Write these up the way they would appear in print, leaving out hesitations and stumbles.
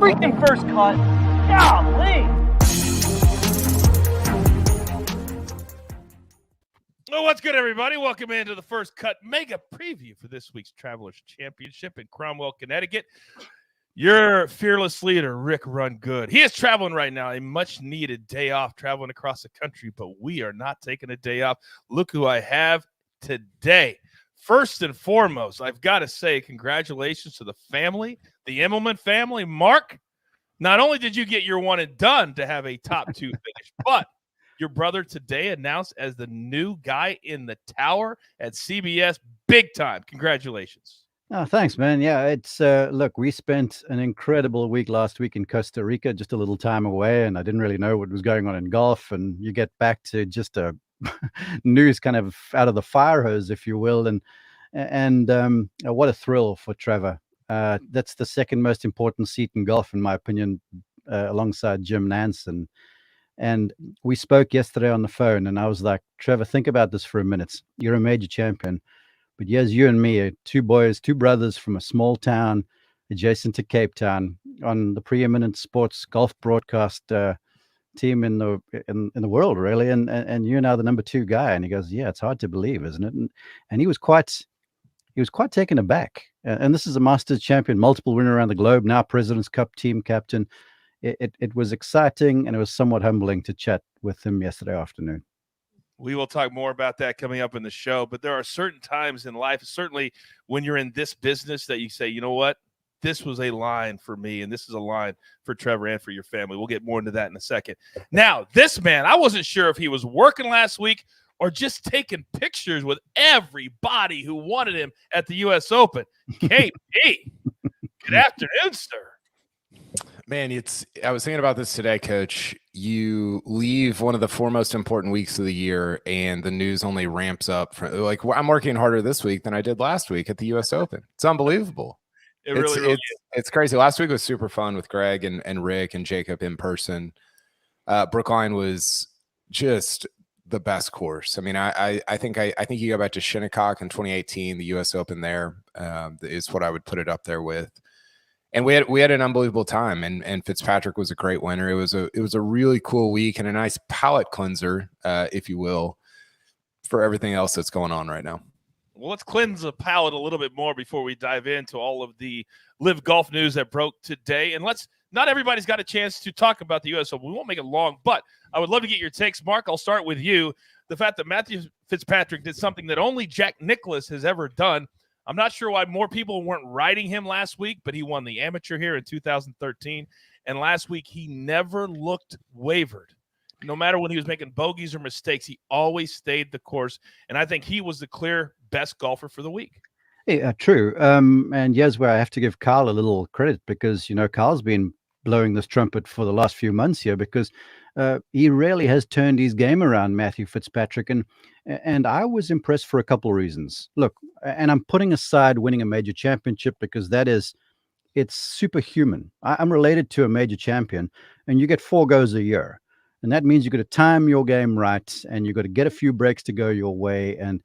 freaking first cut. Golly. Well, what's good, everybody? Welcome into the First Cut Mega Preview for this week's Travelers Championship in Cromwell, Connecticut. Your fearless leader, Rick Run Good. He is traveling right now, a much-needed day off, traveling across the country, but we are not taking a day off. Look who I have today. First and foremost, I've got to say congratulations to the family, the Immelman family. Mark, not only did you get your one and done to have a top two finish, but your brother today announced as the new guy in the tower at CBS. Big time. Congratulations. Oh, thanks, man. Yeah, it's look, we spent an incredible week last week in Costa Rica, just a little time away, and I didn't really know what was going on in golf. And you get back to just a news kind of out of the fire hose, if you will. And what a thrill for Trevor. That's the second most important seat in golf, in my opinion, alongside Jim Nance. And we spoke yesterday on the phone, and I was like, Trevor, think about this for a minute. You're a major champion. But yes, you and me are two brothers from a small town adjacent to Cape Town on the preeminent sports golf broadcast team in the world, really. And you're now the number two guy. And he goes, yeah, it's hard to believe, isn't it? And he was quite taken aback. And this is a Masters champion, multiple winner around the globe, now President's Cup team captain. It was exciting, and it was somewhat humbling to chat with him yesterday afternoon. We will talk more about that coming up in the show, but there are certain times in life, certainly when you're in this business, that you say, you know what, this was a line for me, and this is a line for Trevor and for your family. We'll get more into that in a second. Now, this man, I wasn't sure if he was working last week or just taking pictures with everybody who wanted him at the U.S. Open. KP, good afternoon, sir. Man, I was thinking about this today, Coach. You leave one of the four most important weeks of the year, and the news only ramps up. I'm working harder this week than I did last week at the U.S. Open. It's unbelievable. It really is. It's crazy. Last week was super fun with Greg and Rick and Jacob in person. Brookline was just the best course. I mean, I think you go back to Shinnecock in 2018, the U.S. Open there is what I would put it up there with. And we had an unbelievable time, and Fitzpatrick was a great winner. It was a really cool week and a nice palate cleanser, if you will, for everything else that's going on right now. Well, let's cleanse the palate a little bit more before we dive into all of the LIV golf news that broke today. And not everybody's got a chance to talk about the U.S. Open. We won't make it long, but I would love to get your takes. Mark, I'll start with you. The fact that Matthew Fitzpatrick did something that only Jack Nicklaus has ever done. I'm not sure why more people weren't riding him last week, but he won the amateur here in 2013. And last week, he never looked wavered. No matter when he was making bogeys or mistakes, he always stayed the course. And I think he was the clear best golfer for the week. Yeah, true. And here's where I have to give Kyle a little credit, because, Kyle's been blowing this trumpet for the last few months here, because he really has turned his game around, Matthew Fitzpatrick. And I was impressed for a couple of reasons. Look, and I'm putting aside winning a major championship, because it's superhuman. I'm related to a major champion, and you get 4 goes a year. And that means you've got to time your game right, and you've got to get a few breaks to go your way. And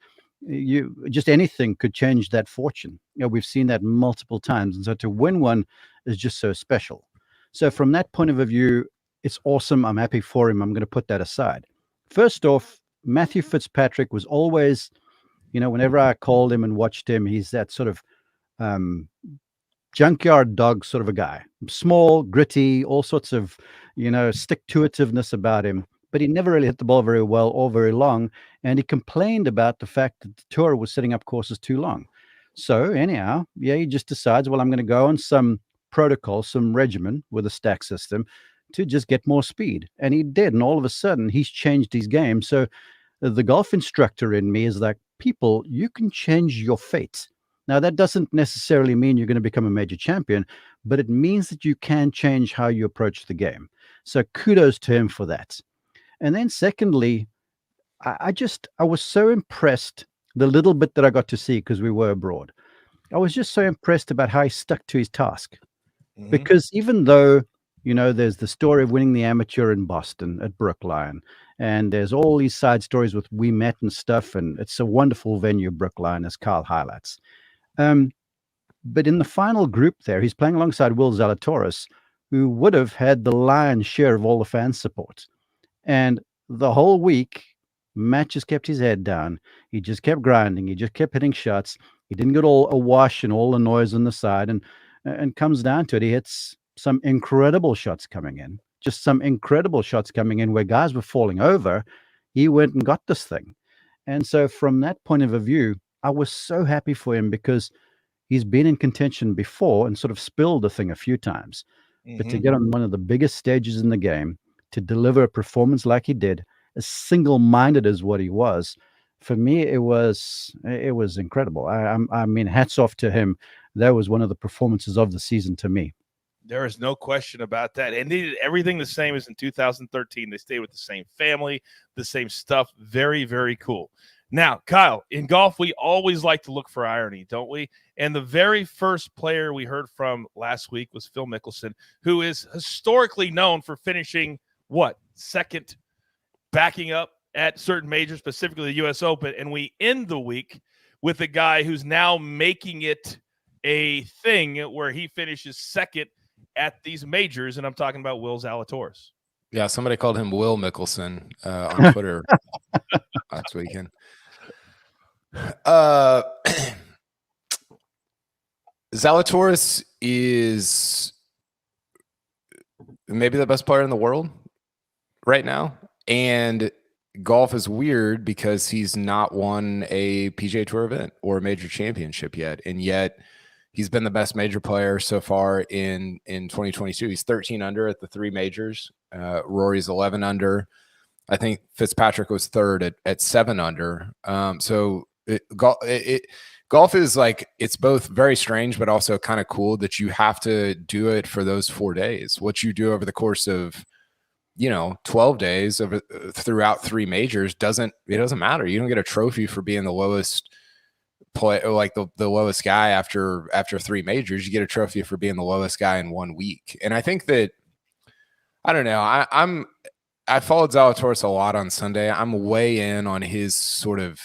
just anything could change that fortune. We've seen that multiple times. And so to win one is just so special. So from that point of view, it's awesome. I'm happy for him. I'm going to put that aside. First off, Matthew Fitzpatrick was always, whenever I called him and watched him, he's that sort of junkyard dog sort of a guy. Small, gritty, all sorts of, stick-to-itiveness about him. But he never really hit the ball very well or very long. And he complained about the fact that the tour was setting up courses too long. So anyhow, he just decides, well, I'm going to go on some protocol, some regimen with a stack system to just get more speed. And he did. And all of a sudden, he's changed his game. So the golf instructor in me is like, people, you can change your fate. Now, that doesn't necessarily mean you're going to become a major champion, but it means that you can change how you approach the game. So kudos to him for that. And then secondly, I was so impressed the little bit that I got to see, because we were abroad. I was just so impressed about how he stuck to his task. Mm-hmm. Because even though, there's the story of winning the amateur in Boston at Brookline, and there's all these side stories with We Met and stuff, and it's a wonderful venue, Brookline, as Kyle highlights. But in the final group there, he's playing alongside Will Zalatoris, who would have had the lion's share of all the fan support. And the whole week, Matt just kept his head down. He just kept grinding. He just kept hitting shots. He didn't get all awash and all the noise on the side. And comes down to it, he hits some incredible shots coming in. Just some incredible shots coming in where guys were falling over. He went and got this thing. And so from that point of view, I was so happy for him because he's been in contention before and sort of spilled the thing a few times. But to get on one of the biggest stages in the game, to deliver a performance like he did, as single-minded as what he was, for me, it was incredible. I mean, hats off to him. That was one of the performances of the season to me. There is no question about that. And they did everything the same as in 2013. They stayed with the same family, the same stuff. Very, very cool. Now, Kyle, in golf, we always like to look for irony, don't we? And the very first player we heard from last week was Phil Mickelson, who is historically known for finishing, second, backing up at certain majors, specifically the U.S. Open. And we end the week with a guy who's now making it a thing where he finishes second at these majors, and I'm talking about Will Zalatoris. Yeah, somebody called him Will Mickelson on Twitter last weekend. Zalatoris is maybe the best player in the world right now, and golf is weird because he's not won a PGA Tour event or a major championship yet, and yet he's been the best major player so far in 2022. He's 13 under at the three majors. Rory's 11 under. I think Fitzpatrick was third at 7 under. So golf is like, it's both very strange, but also kind of cool that you have to do it for those 4 days. What you do over the course of, 12 days throughout three majors doesn't matter. You don't get a trophy for being the lowest play, like the lowest guy after three majors. You get a trophy for being the lowest guy in 1 week. And I think that, I don't know, I followed Zalatoris a lot on Sunday. I'm way in on his sort of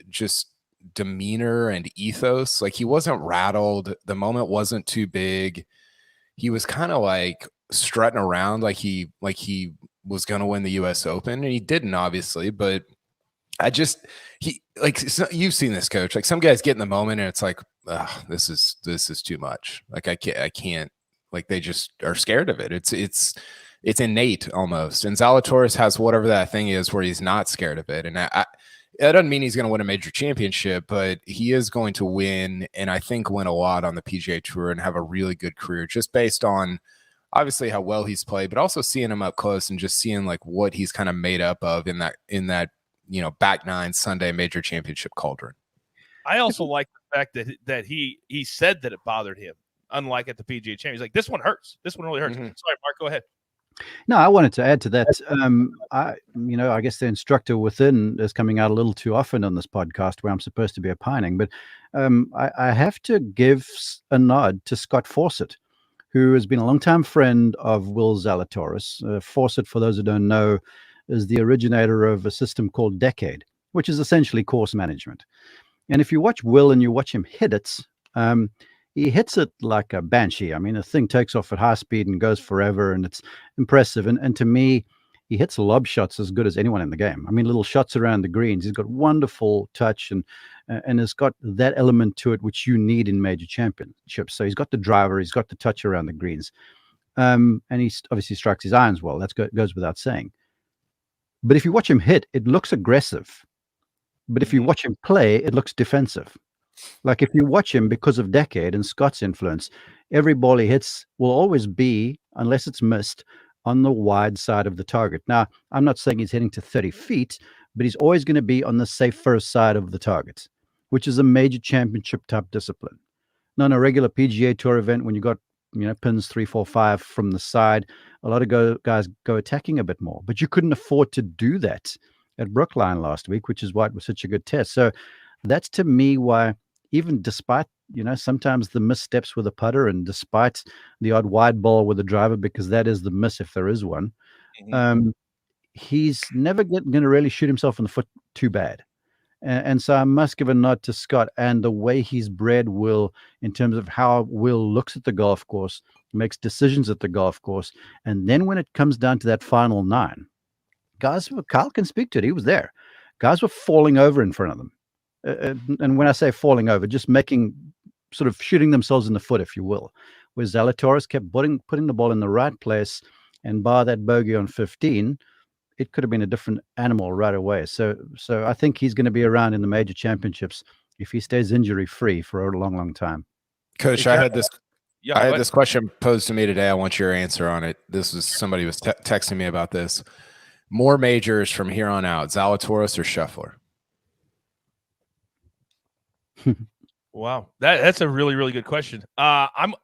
just demeanor and ethos. Like, he wasn't rattled. The moment wasn't too big. He was kind of like strutting around like he was going to win the US Open, and he didn't, obviously, but you've seen this, Coach. Like, some guys get in the moment and it's like, this is too much. Like, I can't, like, they just are scared of it. It's innate almost. And Zalatoris has whatever that thing is where he's not scared of it. And that doesn't mean he's going to win a major championship, but he is going to win, and I think win a lot on the PGA Tour and have a really good career, just based on obviously how well he's played, but also seeing him up close and just seeing like what he's kind of made up of in that back nine Sunday major championship cauldron. I also like the fact that he said that it bothered him, unlike at the PGA Championship. He's like, this one hurts. This one really hurts. Mm-hmm. Sorry, Mark, go ahead. No, I wanted to add to that. I guess the instructor within is coming out a little too often on this podcast where I'm supposed to be opining, but I have to give a nod to Scott Fawcett, who has been a longtime friend of Will Zalatoris. Fawcett, for those who don't know, is the originator of a system called Decade, which is essentially course management. And if you watch Will and you watch him hit it, he hits it like a banshee. I mean, the thing takes off at high speed and goes forever, and it's impressive. And to me, he hits lob shots as good as anyone in the game. I mean, little shots around the greens. He's got wonderful touch and has got that element to it which you need in major championships. So he's got the driver, he's got the touch around the greens. And he obviously strikes his irons well. That goes without saying. But if you watch him hit, it looks aggressive. But if you watch him play, it looks defensive. Like, if you watch him because of Decade and Scott's influence, every ball he hits will always be, unless it's missed, on the wide side of the target. Now, I'm not saying he's hitting to 30 feet, but he's always going to be on the safer side of the target, which is a major championship type discipline. Not a regular PGA Tour event when you got pins 3, 4, 5 from the side. A lot of guys go attacking a bit more, but you couldn't afford to do that at Brookline last week, which is why it was such a good test. So that's, to me, why, even despite sometimes the missteps with a putter and despite the odd wide ball with a driver, because that is the miss if there is one, he's never going to really shoot himself in the foot too bad. And so I must give a nod to Scott and the way he's bred Will in terms of how Will looks at the golf course, makes decisions at the golf course. And then when it comes down to that final 9, guys, Kyle can speak to it. He was there. Guys were falling over in front of them. And when I say falling over, just sort of shooting themselves in the foot, if you will, where Zalatoris kept putting the ball in the right place, and bar that bogey on 15, it could have been a different animal right away. So I think he's going to be around in the major championships if he stays injury free for a long, long time. Coach, I had this question posed to me today. I want your answer on it. This was somebody was texting me about this. More majors from here on out, Zalatoris or Scheffler? Wow, that's a really, really good question. I'm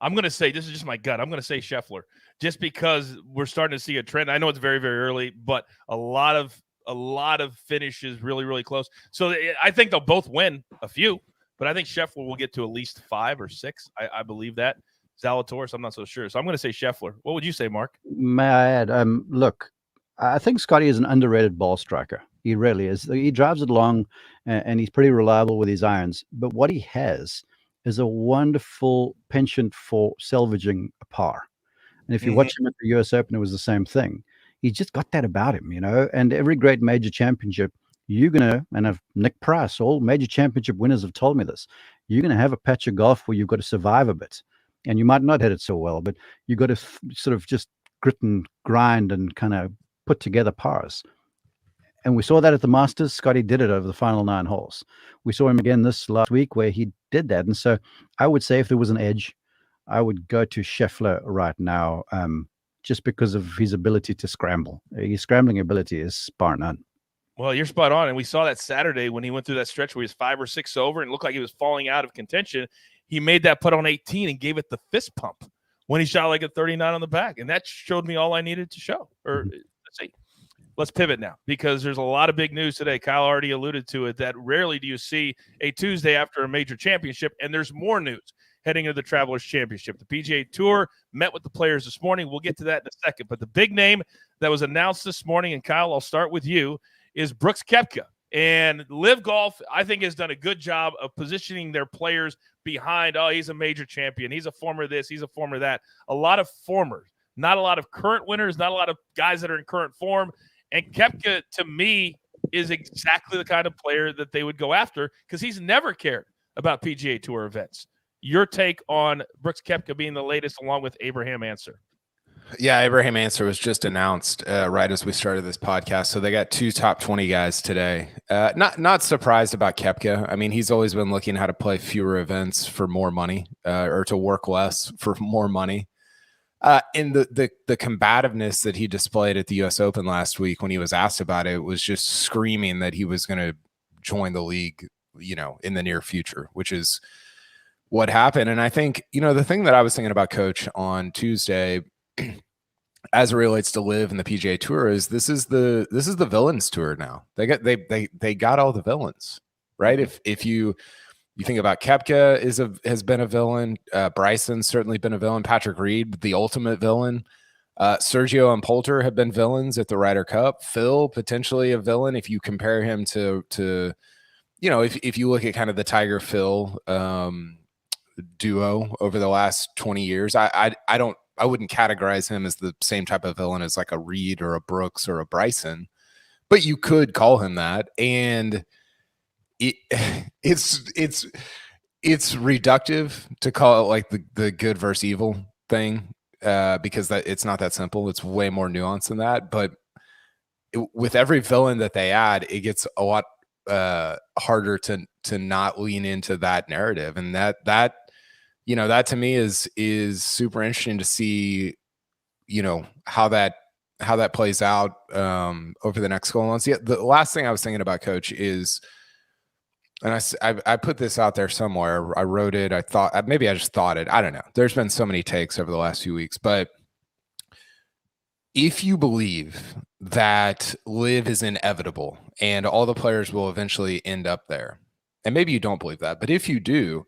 going to say, this is just my gut, I'm going to say Scheffler, just because we're starting to see a trend. I know it's very, very early, but a lot of finishes really, really close. So I think they'll both win a few, but I think Scheffler will get to at least 5 or 6. I believe that. Zalatoris, I'm not so sure. So I'm going to say Scheffler. What would you say, Mark? May I add? Look, I think Scotty is an underrated ball striker. He really is. He drives it long, and he's pretty reliable with his irons. But what he has is a wonderful penchant for salvaging a par. And if you watch him at the US Open, it was the same thing. He's just got that about him, and every great major championship, and Nick Price, all major championship winners have told me this, you're going to have a patch of golf where you've got to survive a bit. And you might not hit it so well, but you've got to sort of just grit and grind and kind of put together pars. And we saw that at the Masters. Scotty did it over the final 9 holes. We saw him again this last week where he did that. And so I would say if there was an edge, I would go to Scheffler right now, just because of his ability to scramble. His scrambling ability is bar none. Well, you're spot on. And we saw that Saturday when he went through that stretch where he was 5 or 6 over and it looked like he was falling out of contention. He made that putt on 18 and gave it the fist pump when he shot like a 39 on the back. And that showed me all I needed to show. Or let's see. Let's pivot now because there's a lot of big news today. Kyle already alluded to it, that rarely do you see a Tuesday after a major championship, and there's more news heading into the Travelers Championship. The PGA Tour met with the players this morning. We'll get to that in a second. But the big name that was announced this morning, and Kyle, I'll start with you, is Brooks Koepka. And LIV Golf, I think, has done a good job of positioning their players behind, he's a major champion, he's a former this, he's a former that. A lot of formers, not a lot of current winners, not a lot of guys that are in current form. And Koepka, to me, is exactly the kind of player that they would go after because he's never cared about PGA Tour events. Your take on Brooks Koepka being the latest, along with Abraham Answer? Yeah, Abraham Answer was just announced right as we started this podcast. So they got 2 top 20 guys today. Not surprised about Koepka. I mean, he's always been looking how to play fewer events for more money, or to work less for more money. And the combativeness that he displayed at the US Open last week when he was asked about it was just screaming that he was going to join the league, in the near future, which is what happened. And I think, the thing that I was thinking about, Coach, on Tuesday, as it relates to LIV and the PGA Tour, is this is the villains tour now. They got all the villains, right? If you think about Koepka has been a villain. Bryson's certainly been a villain. Patrick Reed, the ultimate villain. Sergio and Poulter have been villains at the Ryder Cup. Phil, potentially a villain if you compare him to if you look at kind of the Tiger Phil duo over the last 20 years. I wouldn't categorize him as the same type of villain as like a Reed or a Brooks or a Bryson, but you could call him that. And it's reductive to call it like the good versus evil thing, because it's not that simple. It's way more nuanced than that. But with every villain that they add, it gets a lot harder to not lean into that narrative. And that to me is super interesting to see, how that plays out over the next couple months. Yeah, the last thing I was thinking about, Coach, is, and I put this out there somewhere. I wrote it. I thought maybe I just thought it. I don't know. There's been so many takes over the last few weeks, but if you believe that LIV is inevitable and all the players will eventually end up there, and maybe you don't believe that, but if you do,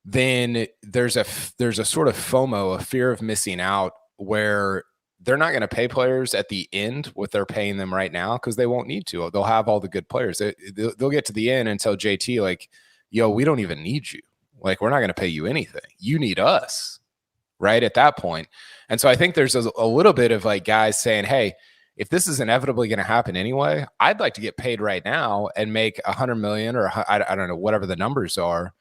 then there's a sort of FOMO, a fear of missing out, where they're not going to pay players at the end what they're paying them right now because they won't need to. They'll have all the good players. They'll get to the end and tell JT, like, yo, we don't even need you. Like, we're not going to pay you anything. You need us, right, at that point. And so I think there's a little bit of like guys saying, hey, if this is inevitably going to happen anyway, I'd like to get paid right now and make $100 million or I don't know, whatever the numbers are.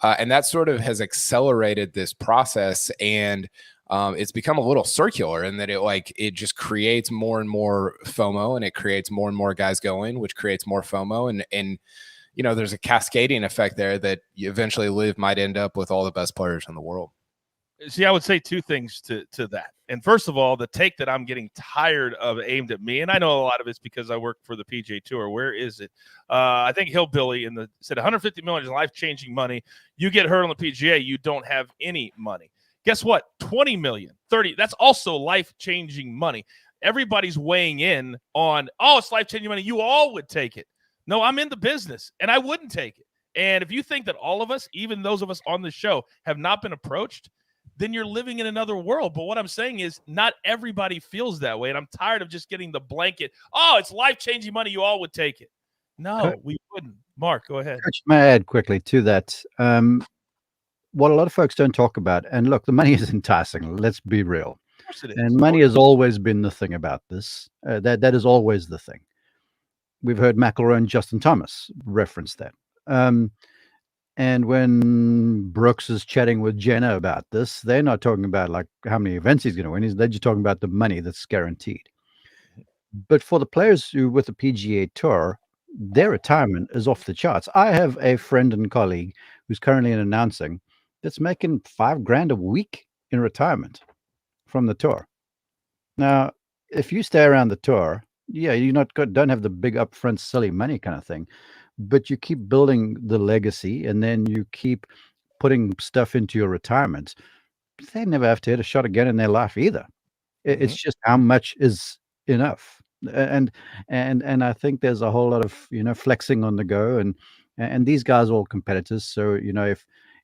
And that sort of has accelerated this process, and it's become a little circular in that it just creates more and more FOMO, and it creates more and more guys going, which creates more FOMO. And you know, there's a cascading effect there that you eventually LIV might end up with all the best players in the world. See, I would say two things to that. And first of all, the take that I'm getting tired of aimed at me, and I know a lot of it's because I work for the PGA Tour. Where is it? I think Hillbilly said $150 million is life-changing money. You get hurt on the PGA, you don't have any money. Guess what? 20 million, 30, that's also life-changing money. Everybody's weighing in on, oh, it's life-changing money. You all would take it. No, I'm in the business, and I wouldn't take it. And if you think that all of us, even those of us on the show, have not been approached, then you're living in another world. But what I'm saying is not everybody feels that way, and I'm tired of just getting the blanket, oh, it's life-changing money. You all would take it. No, we wouldn't. Mark, go ahead. Coach, may I add quickly to that? What a lot of folks don't talk about, and look, the money is enticing. Let's be real. Of course it is. And money has always been the thing about this. That is always the thing. We've heard McElroy and Justin Thomas reference that. And when Brooks is chatting with Jenna about this, they're not talking about like how many events he's going to win. They're just talking about the money that's guaranteed. But for the players who with the PGA Tour, their retirement is off the charts. I have a friend and colleague who's currently in announcing that's making $5,000 a week in retirement from the tour. Now, if you stay around the tour, yeah, don't have the big upfront silly money kind of thing, but you keep building the legacy, and then you keep putting stuff into your retirement. They never have to hit a shot again in their life either. It's just how much is enough. And I think there's a whole lot of flexing on the go, and these guys are all competitors. So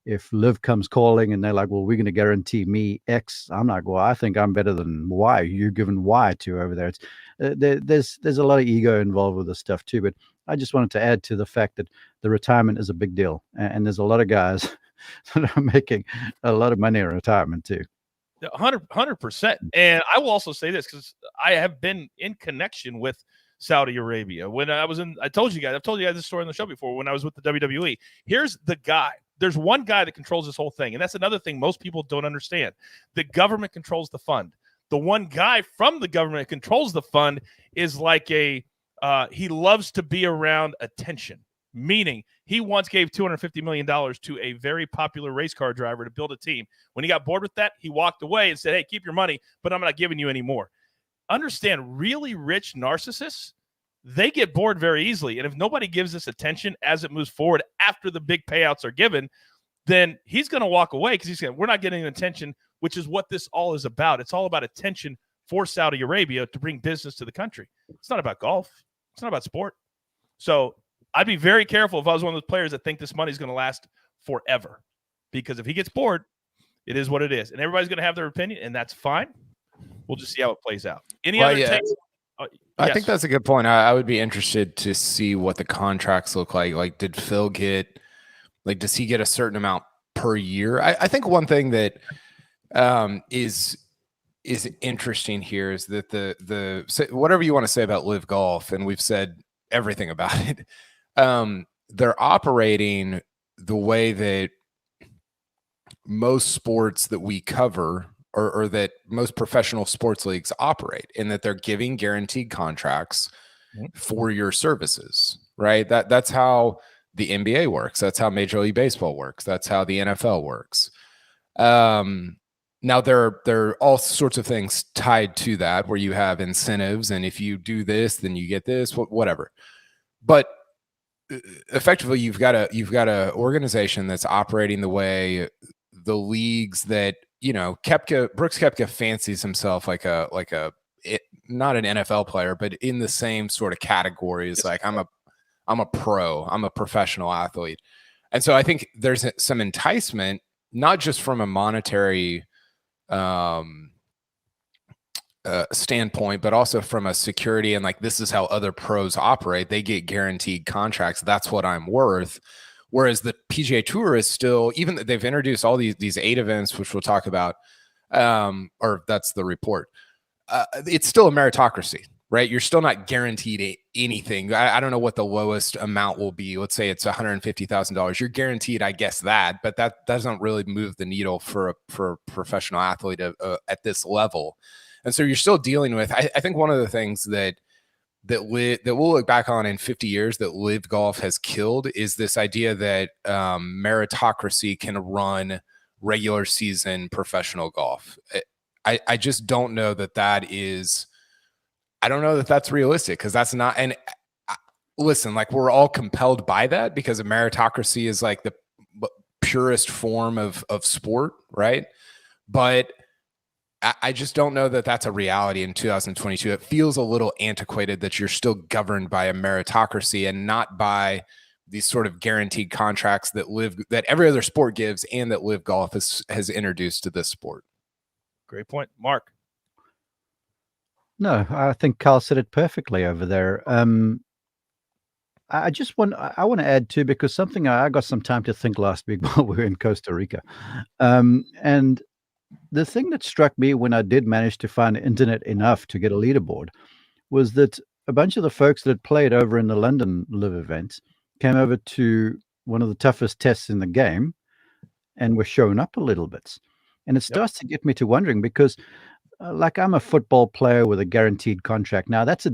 if LIV comes calling and they're like, well, we're going to guarantee me X, I'm like, well, I think I'm better than Y. You're giving Y to over there. It's there's a lot of ego involved with this stuff too. But I just wanted to add to the fact that the retirement is a big deal, and there's a lot of guys that are making a lot of money in retirement too. 100%. And I will also say this because I have been in connection with Saudi Arabia. When I've told you guys this story on the show before, when I was with the WWE. Here's the guy. There's one guy that controls this whole thing. And that's another thing most people don't understand. The government controls the fund. The one guy from the government that controls the fund is like he loves to be around attention. Meaning he once gave $250 million to a very popular race car driver to build a team. When he got bored with that, he walked away and said, hey, keep your money, but I'm not giving you any more. Understand, really rich narcissists, they get bored very easily. And if nobody gives this attention as it moves forward after the big payouts are given, then he's going to walk away because he's saying, we're not getting attention, which is what this all is about. It's all about attention for Saudi Arabia to bring business to the country. It's not about golf. It's not about sport. So I'd be very careful if I was one of those players that think this money is going to last forever. Because if he gets bored, it is what it is. And everybody's going to have their opinion, and that's fine. We'll just see how it plays out. Any other takes? I think that's a good point. I would be interested to see what the contracts look like. Like, did Phil get, like, does he get a certain amount per year? I think one thing that is interesting here is that the whatever you want to say about LIV Golf, and we've said everything about it, they're operating the way that most sports that we cover or that most professional sports leagues operate, in that they're giving guaranteed contracts for your services, right? That's how the NBA works. That's how Major League Baseball works. That's how the NFL works. Now there are all sorts of things tied to that, where you have incentives, and if you do this, then you get this, whatever. But effectively, you've got a organization that's operating the way the leagues that, Brooks Koepka fancies himself like not an NFL player, but in the same sort of categories. Like, I'm a pro, I'm a professional athlete. And so I think there's some enticement, not just from a monetary standpoint, but also from a security and like, this is how other pros operate. They get guaranteed contracts. That's what I'm worth. Whereas the PGA Tour is still, even that they've introduced all these 8 events, which we'll talk about, or that's the report. It's still a meritocracy, right? You're still not guaranteed anything. I don't know what the lowest amount will be. Let's say it's $150,000. You're guaranteed, I guess, that, but that doesn't really move the needle for a professional athlete at this level. And so you're still dealing with, I think one of the things that we'll look back on in 50 years that LIV golf has killed is this idea that meritocracy can run regular season professional golf. I just don't know that is, I don't know that that's realistic, because that's not, and listen, like, we're all compelled by that because a meritocracy is like the purest form of sport, right? But I just don't know that that's a reality in 2022. It feels a little antiquated that you're still governed by a meritocracy and not by these sort of guaranteed contracts that every other sport gives, and that LIV golf has introduced to this sport. Great point, Mark. No, I think Carl said it perfectly over there. I want to add too, because something I got some time to think last week while we were in Costa Rica, and the thing that struck me when I did manage to find internet enough to get a leaderboard was that a bunch of the folks that had played over in the London LIV event came over to one of the toughest tests in the game and were shown up a little bit. And it starts to get me to wondering, because like, I'm a football player with a guaranteed contract. Now, that's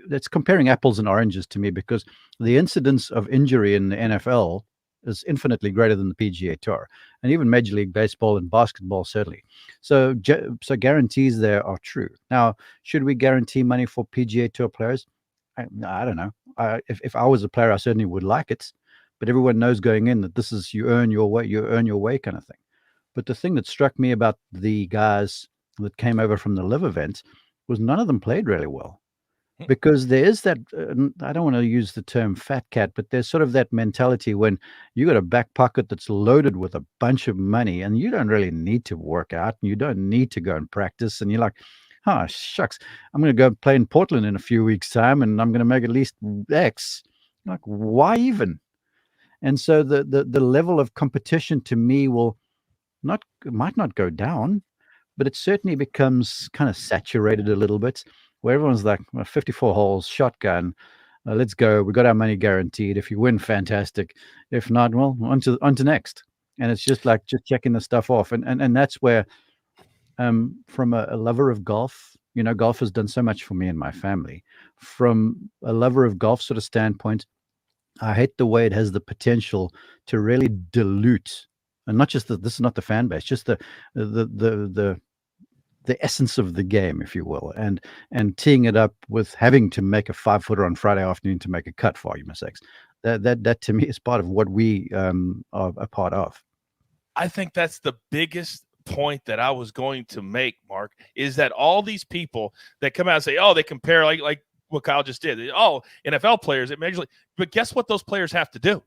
that's comparing apples and oranges to me, because the incidence of injury in the NFL is infinitely greater than the PGA Tour, and even Major League Baseball and basketball, certainly. So guarantees there are true. Now, should we guarantee money for PGA Tour players? I don't know. If I was a player, I certainly would like it, but everyone knows going in that this is you earn your way kind of thing. But the thing that struck me about the guys that came over from the LIV event was none of them played really well. Because there is that, I don't want to use the term fat cat, but there's sort of that mentality when you got a back pocket that's loaded with a bunch of money and you don't really need to work out and you don't need to go and practice. And you're like, oh, shucks, I'm going to go play in Portland in a few weeks' time and I'm going to make at least X. Like, why even? And so the level of competition to me might not go down, but it certainly becomes kind of saturated a little bit, where everyone's like, well, 54 holes, shotgun, let's go. We got our money guaranteed. If you win, fantastic. If not, well, on to next. And it's just like checking the stuff off. And that's where, from a lover of golf, golf has done so much for me and my family. From a lover of golf sort of standpoint, I hate the way it has the potential to really dilute, and not just this is not the fan base, just the essence of the game, if you will, and teeing it up with having to make a 5-footer on Friday afternoon to make a cut, for argument's sakes. That to me is part of what we are a part of. I think that's the biggest point that I was going to make, Mark, is that all these people that come out and say, oh, they compare like what Kyle just did. Oh, NFL players at Major League. But guess what those players have to do?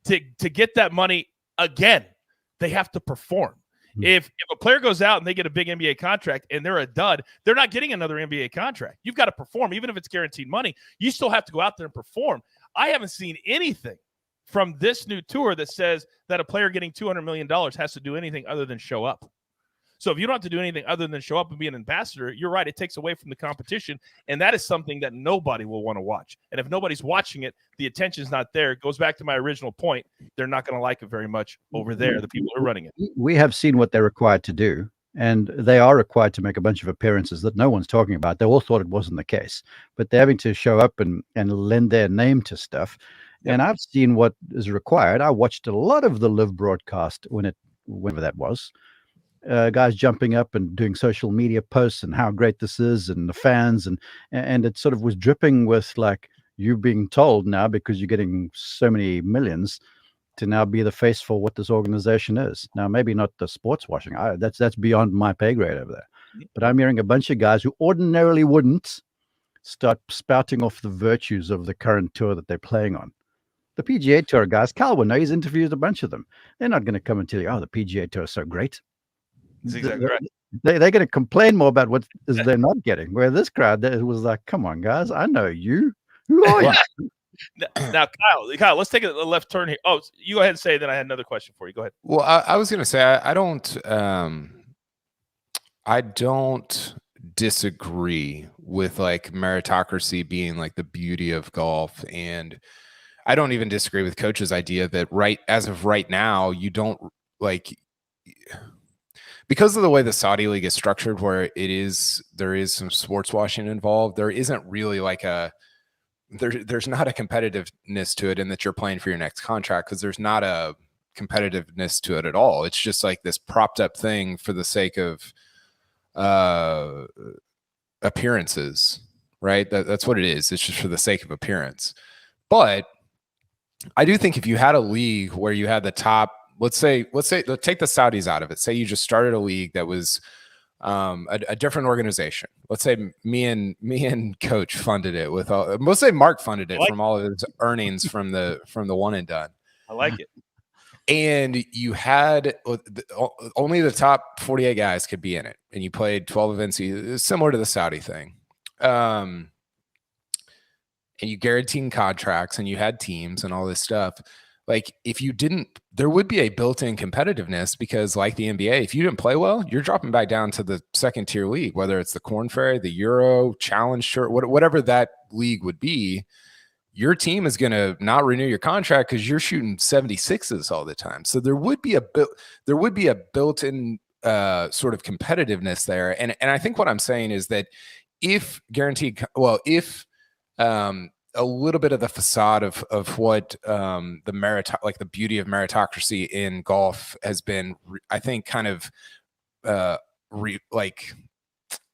To get that money again, they have to perform. If a player goes out and they get a big NBA contract and they're a dud, they're not getting another NBA contract. You've got to perform. Even if it's guaranteed money, you still have to go out there and perform. I haven't seen anything from this new tour that says that a player getting $200 million has to do anything other than show up. So if you don't have to do anything other than show up and be an ambassador, you're right. It takes away from the competition. And that is something that nobody will want to watch. And if nobody's watching it, the attention's not there. It goes back to my original point. They're not going to like it very much over there, the people who are running it. We have seen what they're required to do. And they are required to make a bunch of appearances that no one's talking about. They all thought it wasn't the case. But they're having to show up and lend their name to stuff. Yep. And I've seen what is required. I watched a lot of the LIV broadcast whenever that was. Guys jumping up and doing social media posts and how great this is and the fans and it sort of was dripping with like you being told now, because you're getting so many millions, to now be the face for what this organization is. Now, maybe not the sports washing. That's beyond my pay grade over there. But I'm hearing a bunch of guys who ordinarily wouldn't start spouting off the virtues of the current tour that they're playing on. The PGA Tour guys, Cal will know, he's interviewed a bunch of them. They're not going to come and tell you, oh, the PGA Tour is so great. That's exactly right. they're going to complain more about what is they're not getting. Where this crowd, it was like, come on, guys, I know you. Who are you? Now, Kyle, let's take a left turn here. Oh, you go ahead and say it, then I had another question for you. Go ahead. Well, I was going to say I don't disagree with like meritocracy being like the beauty of golf, and I don't even disagree with Coach's idea that as of right now, you don't like, because of the way the Saudi League is structured, where there is some sports washing involved. There isn't really like there's not a competitiveness to it, in that you're playing for your next contract, because there's not a competitiveness to it at all. It's just like this propped up thing for the sake of appearances, right? That's what it is. It's just for the sake of appearance. But I do think if you had a league where you had the top, let's take the Saudis out of it. Say you just started a league that was a different organization. Let's say me and Coach funded it with all. Let's say Mark funded it from all of his earnings from the one and done. I like it. And you had only the top 48 guys could be in it, and you played 12 events, similar to the Saudi thing. And you guaranteed contracts, and you had teams and all this stuff. Like, if you didn't, there would be a built-in competitiveness, because like the NBA, if you didn't play well, you're dropping back down to the second tier league, whether it's the Corn Ferry, the Euro, Challenge Tour, whatever that league would be. Your team is going to not renew your contract because you're shooting 76s all the time. So there would be a built-in sort of competitiveness there. And I think what I'm saying is that if a little bit of the facade of what the beauty of meritocracy in golf has been, I think kind of like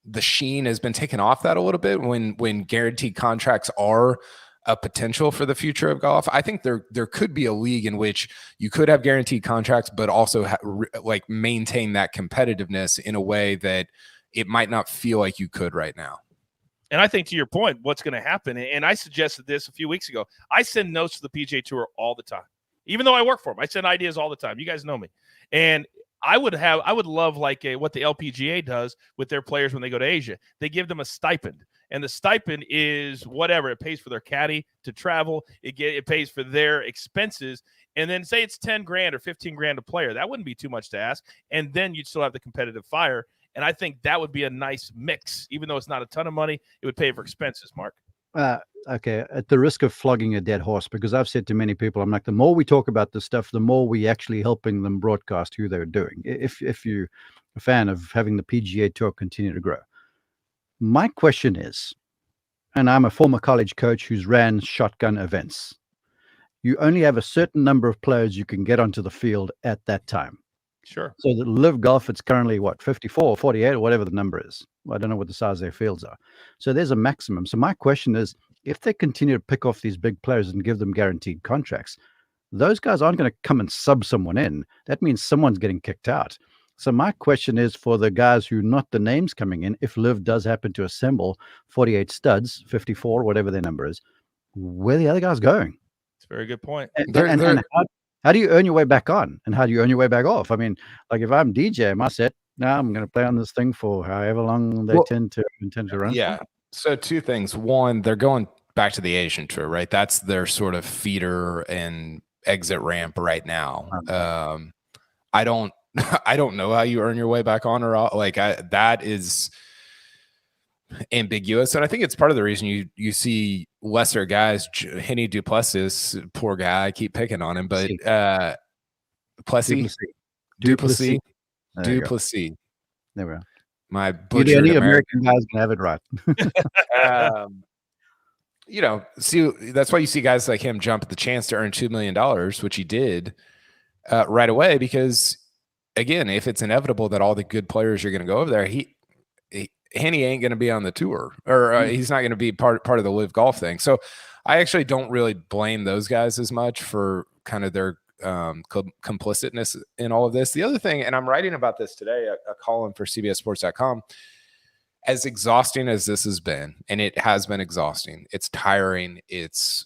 the sheen has been taken off that a little bit when guaranteed contracts are a potential for the future of golf. I think there could be a league in which you could have guaranteed contracts, but also like maintain that competitiveness in a way that it might not feel like you could right now. And I think, to your point, what's going to happen, and I suggested this a few weeks ago, I send notes to the PGA Tour all the time. Even though I work for them, I send ideas all the time. You guys know me. And I would love like what the LPGA does with their players when they go to Asia. They give them a stipend. And the stipend is whatever. It pays for their caddy to travel. It pays for their expenses. And then say it's 10 grand or 15 grand a player. That wouldn't be too much to ask. And then you'd still have the competitive fire. And I think that would be a nice mix. Even though it's not a ton of money, it would pay for expenses, Mark. Okay, at the risk of flogging a dead horse, because I've said to many people, I'm like, the more we talk about this stuff, the more we actually helping them broadcast who they're doing. If you're a fan of having the PGA Tour continue to grow. My question is, and I'm a former college coach who's ran shotgun events, you only have a certain number of players you can get onto the field at that time. Sure. So the LIV Golf, it's currently 54 or 48 or whatever the number is. I don't know what the size of their fields are. So there's a maximum. So my question is, if they continue to pick off these big players and give them guaranteed contracts, those guys aren't going to come and sub someone in. That means someone's getting kicked out. So my question is, for the guys who not the names coming in, if LIV does happen to assemble 48 studs, 54, whatever their number is, where are the other guys going? It's a very good point. And how do you earn your way back on, and how do you earn your way back off? I mean, like if I'm DJ, my set, now I'm going to play on this thing for however long they tend to run. Yeah. So two things. One, they're going back to the Asian tour, right? That's their sort of feeder and exit ramp right now. I don't know how you earn your way back on or off. Like that is ambiguous, and I think it's part of the reason you see lesser guys. Henny Duplessis, poor guy, I keep picking on him, but Duplessis. There we go. My butchered any American guy's gonna have it right. See, that's why you see guys like him jump at the chance to earn $2 million, which he did right away, because again, if it's inevitable that all the good players are going to go over there, Henny ain't going to be on the tour, or he's not going to be part of the LIV Golf thing. So I actually don't really blame those guys as much for kind of their complicitness in all of this. The other thing, and I'm writing about this today, a column for CBSSports.com, as exhausting as this has been, and it has been exhausting, it's tiring, it's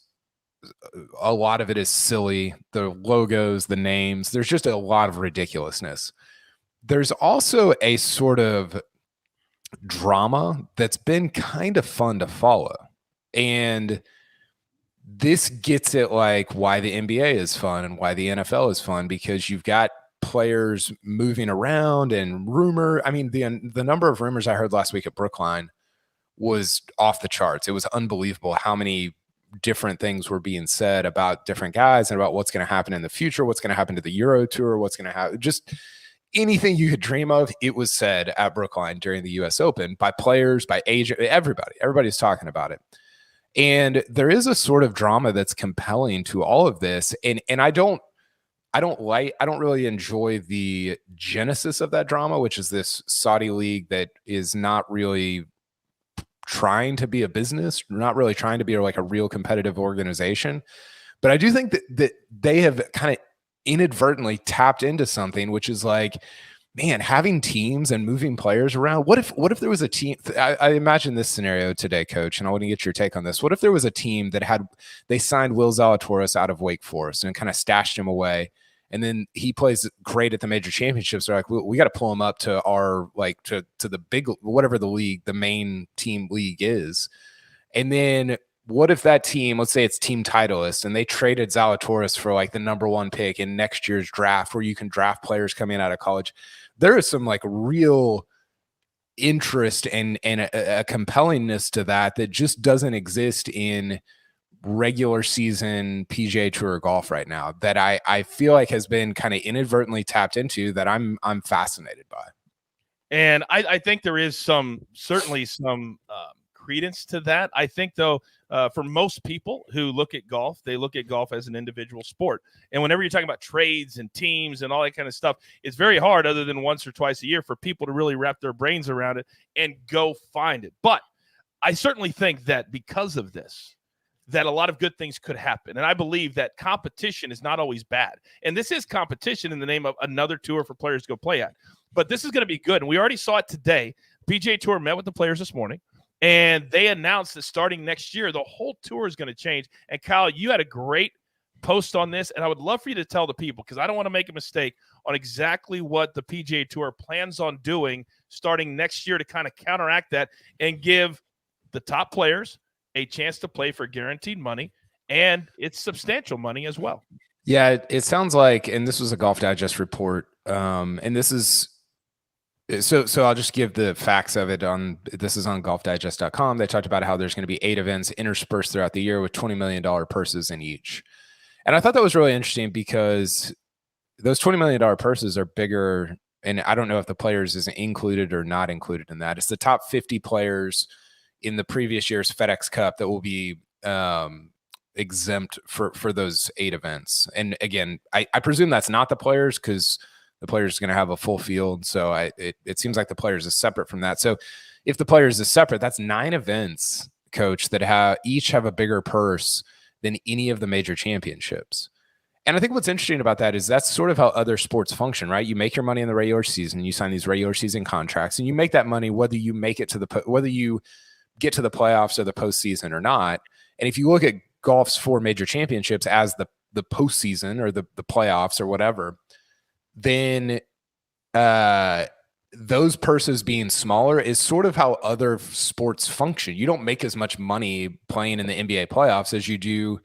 a lot of it is silly, the logos, the names, there's just a lot of ridiculousness. there's also a sort of drama that's been kind of fun to follow. And this gets at like why the NBA is fun and why the NFL is fun, because you've got players moving around and rumor. I mean, the number of rumors I heard last week at Brookline was off the charts. It was unbelievable how many different things were being said about different guys and about what's going to happen in the future, what's going to happen to the Euro Tour, what's going to happen, just anything you could dream of. It was said at Brookline during the US Open by players, by agent, everybody's talking about it. And there is a sort of drama that's compelling to all of this. And I don't really enjoy the genesis of that drama, which is this Saudi league that is not really trying to be a business, not really trying to be like a real competitive organization. But I do think that they have kind of inadvertently tapped into something, which is like, man, having teams and moving players around. What if there was a team? I imagine this scenario today, Coach, and I want to get your take on this. What if there was a team that they signed Will Zalatoris out of Wake Forest and kind of stashed him away, and then he plays great at the major championships? They're like, we got to pull him up to our to the big, whatever the league, the main team league is. And then what if that team, let's say it's team Titleist, and they traded Zalatoris for like the #1 pick in next year's draft, where you can draft players coming out of college? There is some like real interest and a compellingness to that just doesn't exist in regular season PGA Tour golf right now, that I feel like has been kind of inadvertently tapped into, that I'm fascinated by. And I think there is certainly some credence to that. I think, though, for most people who look at golf, they look at golf as an individual sport. And whenever you're talking about trades and teams and all that kind of stuff, it's very hard, other than once or twice a year, for people to really wrap their brains around it and go find it. But I certainly think that because of this, that a lot of good things could happen. And I believe that competition is not always bad. And this is competition in the name of another tour for players to go play at. But this is going to be good. And we already saw it today. PGA Tour met with the players this morning, and they announced that starting next year, the whole tour is going to change. And Kyle, you had a great post on this, and I would love for you to tell the people, because I don't want to make a mistake on exactly what the PGA Tour plans on doing starting next year to kind of counteract that and give the top players a chance to play for guaranteed money, and it's substantial money as well. Yeah, it sounds like, and this was a Golf Digest report, and this is so I'll just give the facts of it. This is on golfdigest.com. They talked about how there's going to be 8 events interspersed throughout the year with $20 million purses in each. And I thought that was really interesting, because those $20 million purses are bigger, and I don't know if the players is included or not included in that. It's the top 50 players in the previous year's FedEx Cup that will be exempt for those 8 events. And again, I presume that's not the players, because the players is going to have a full field. So it seems like the players is separate from that. So if the players is separate, that's 9 events, Coach, that each have a bigger purse than any of the major championships. And I think what's interesting about that is that's sort of how other sports function, right? You make your money in the regular season, you sign these regular season contracts, and you make that money whether you make it to whether you get to the playoffs or the postseason or not. And if you look at golf's 4 major championships as the postseason or the playoffs or whatever, then those purses being smaller is sort of how other sports function. You don't make as much money playing in the NBA playoffs as you do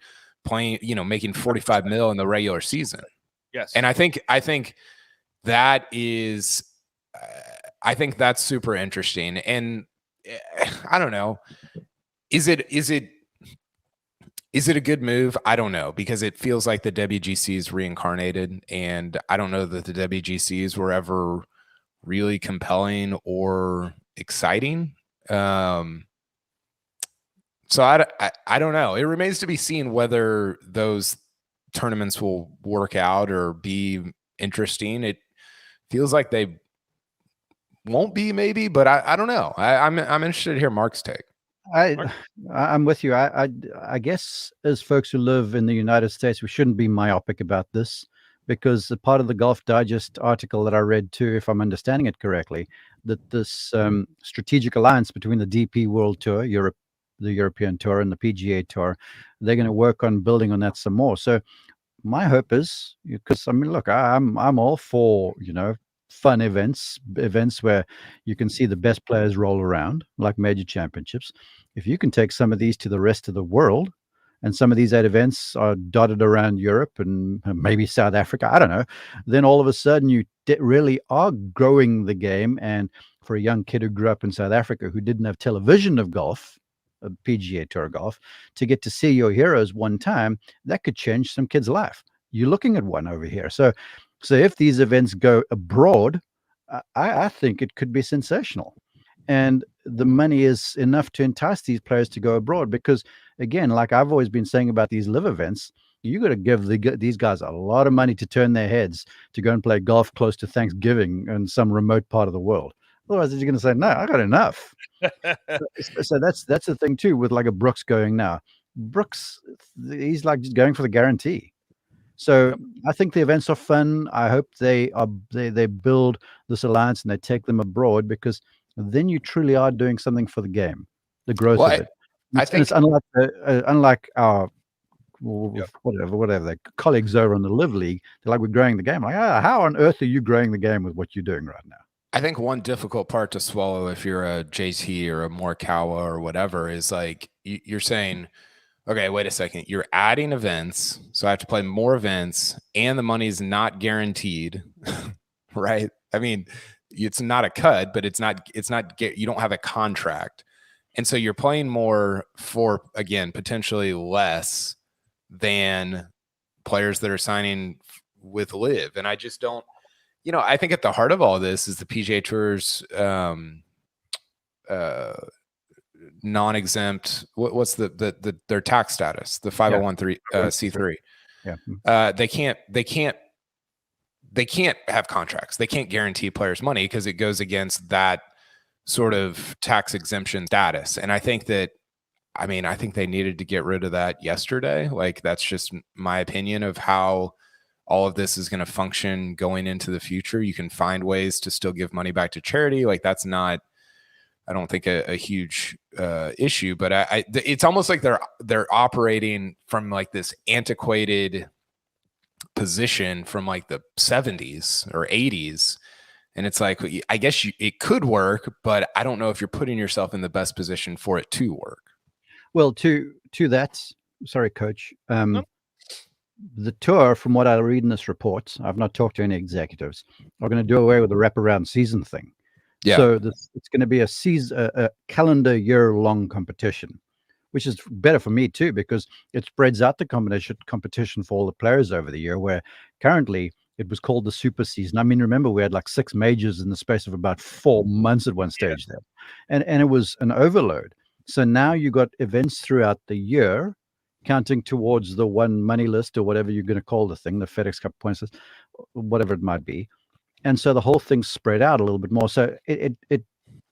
playing, making 45 mil in the regular season. Yes. And I think that is, I think that's super interesting. And I don't know, is it a good move? I don't know, because it feels like the WGC is reincarnated, and I don't know that the WGCs were ever really compelling or exciting. So I don't know. It remains to be seen whether those tournaments will work out or be interesting. It feels like they won't be, maybe, but I don't know. I'm interested to hear Mark's take. I'm with you. I guess as folks who live in the United States, we shouldn't be myopic about this, because a part of the Golf Digest article that I read too, if I'm understanding it correctly, that this strategic alliance between the DP World Tour, the European Tour, and the PGA Tour, they're going to work on building on that some more. So my hope is, because I mean, look, I'm all for fun events where you can see the best players roll around, like major championships. If you can take some of these to the rest of the world, and some of these 8 events are dotted around Europe and maybe South Africa, I don't know, then all of a sudden you really are growing the game. And for a young kid who grew up in South Africa who didn't have television of golf, PGA Tour golf, to get to see your heroes one time, that could change some kid's life. You're looking at one over here. So if these events go abroad, I think it could be sensational. And the money is enough to entice these players to go abroad because, again, like I've always been saying about these live events, you got to give these guys a lot of money to turn their heads to go and play golf close to Thanksgiving in some remote part of the world. Otherwise, they're going to say, no, I got enough. So that's the thing, too, with like a Brooks going now. Brooks, he's like just going for the guarantee. So I think the events are fun. I hope they build this alliance and they take them abroad, because then you truly are doing something for the game, the growth of it. I think it's unlike our whatever their colleagues over in the Live League. They're like, we're growing the game. Like, how on earth are you growing the game with what you're doing right now? I think one difficult part to swallow if you're a JT or a Morikawa or whatever is like you're saying, okay, wait a second. You're adding events, so I have to play more events, and the money's not guaranteed, right? I mean, it's not a cut, but it's not. You don't have a contract, and so you're playing more for, again, potentially less than players that are signing with LIV, and I just don't. I think at the heart of all this is the PGA Tour's non-exempt. What's their tax status? The 501c3. Yeah. They can't have contracts. They can't guarantee players money because it goes against that sort of tax exemption status. And I think they needed to get rid of that yesterday. Like, that's just my opinion of how all of this is going to function going into the future. You can find ways to still give money back to charity. Like, that's not, I don't think a huge issue, but it's almost like they're operating from like this antiquated position from like the 70s or 80s. And it's like, I guess it could work, but I don't know if you're putting yourself in the best position for it to work. Well, to that, sorry, Coach, the tour, from what I read in this report, I've not talked to any executives, are going to do away with the wraparound season thing. Yeah. So it's going to be a calendar year-long competition, which is better for me too, because it spreads out the competition for all the players over the year, where currently it was called the super season. I mean, remember, we had like 6 majors in the space of about 4 months at one stage there. And it was an overload. So now you got events throughout the year, counting towards the one money list or whatever you're going to call the thing, the FedEx Cup points list, whatever it might be. And so the whole thing's spread out a little bit more. So it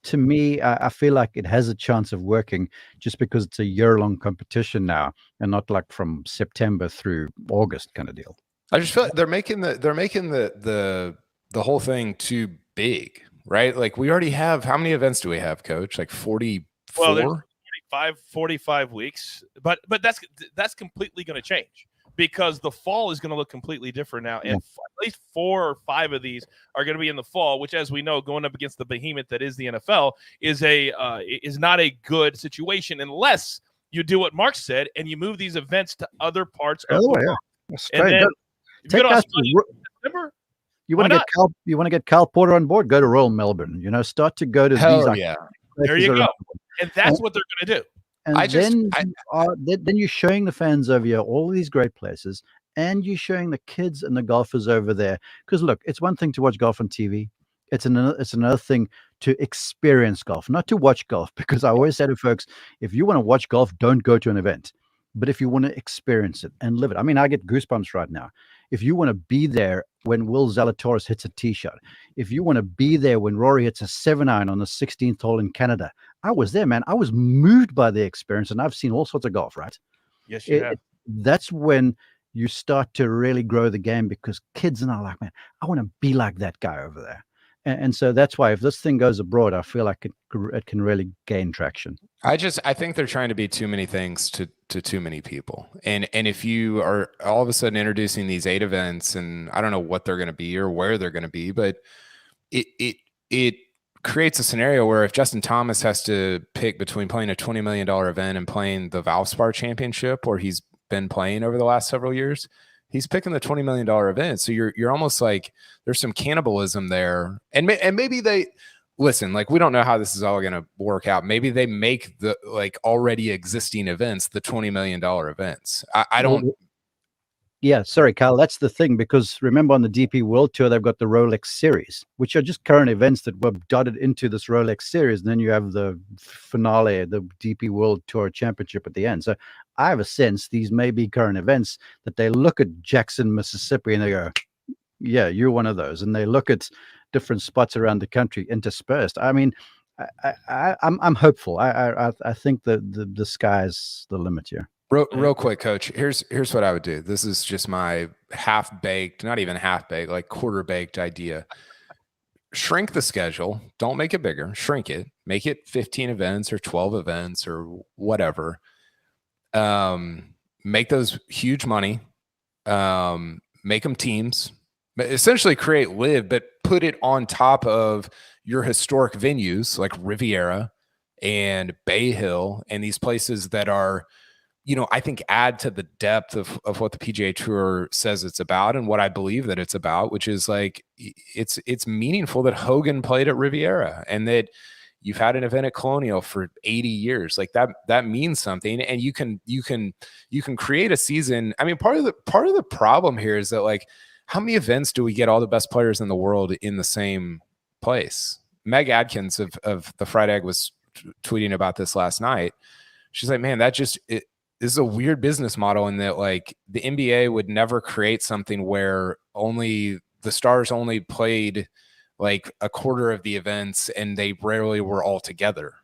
to me, I feel like it has a chance of working just because it's a year-long competition now, and not like from September through August kind of deal. I just feel like they're making the whole thing too big, right? Like, we already have, how many events do we have, Coach? Like 44? Well, 45 weeks, but that's completely going to change, because the fall is going to look completely different now, and at least 4 or 5 of these are going to be in the fall, which, as we know, going up against the behemoth that is the NFL is not a good situation unless you do what Mark said and you move these events to other parts of the world. And then if you go to Australia in September, you want to get Kyle Porter on board, go to Royal Melbourne. Start to go to these. There you go. And that's what they're going to do. And then you're showing the fans over here all these great places, and you're showing the kids and the golfers over there. Because look, it's one thing to watch golf on TV. It's another thing to experience golf, not to watch golf. Because I always say to folks, if you want to watch golf, don't go to an event. But if you want to experience it and live it, I mean, I get goosebumps right now. If you want to be there when Will Zalatoris hits a tee shot, if you want to be there when Rory hits a 7-iron on the 16th hole in Canada, I was there, man. I was moved by the experience, and I've seen all sorts of golf, right? Yes, you have. That's when you start to really grow the game, because kids are not like, man, I want to be like that guy over there. And so that's why if this thing goes abroad, I feel like it can really gain traction. I think they're trying to be too many things to too many people. And if you are all of a sudden introducing these 8 events, and I don't know what they're going to be or where they're going to be, but it creates a scenario where if Justin Thomas has to pick between playing a $20 million event and playing the Valspar Championship, or he's been playing over the last several years, he's picking the $20 million event. So you're almost like there's some cannibalism there. And maybe they listen, like, we don't know how this is all going to work out. Maybe they make the like already existing events the $20 million events. I don't. Yeah, sorry, Kyle. That's the thing, because remember on the DP World Tour, they've got the Rolex Series, which are just current events that were dotted into this Rolex Series. And then you have the finale, the DP World Tour Championship at the end. So I have a sense these may be current events that they look at Jackson, Mississippi, and they go, yeah, you're one of those. And they look at different spots around the country interspersed. I mean, I'm hopeful. I think that the sky's the limit here. Real quick, Coach, here's what I would do. This is just my half-baked, not even half-baked, like quarter-baked idea. Shrink the schedule. Don't make it bigger. Shrink it. Make it 15 events or 12 events or whatever. Make those huge money. Make them teams. Essentially create LIV, but put it on top of your historic venues like Riviera and Bay Hill and these places that are, I think add to the depth of what the PGA Tour says it's about and what I believe that it's about, which is like, it's meaningful that Hogan played at Riviera and that you've had an event at Colonial for 80 years. Like that means something. And you can create a season. I mean, part of the problem here is that, like, how many events do we get all the best players in the world in the same place? Meg Adkins of the Fried Egg was tweeting about this last night. She's like, man, this is a weird business model in that, like, the NBA would never create something where only the stars only played like a quarter of the events and they rarely were all together.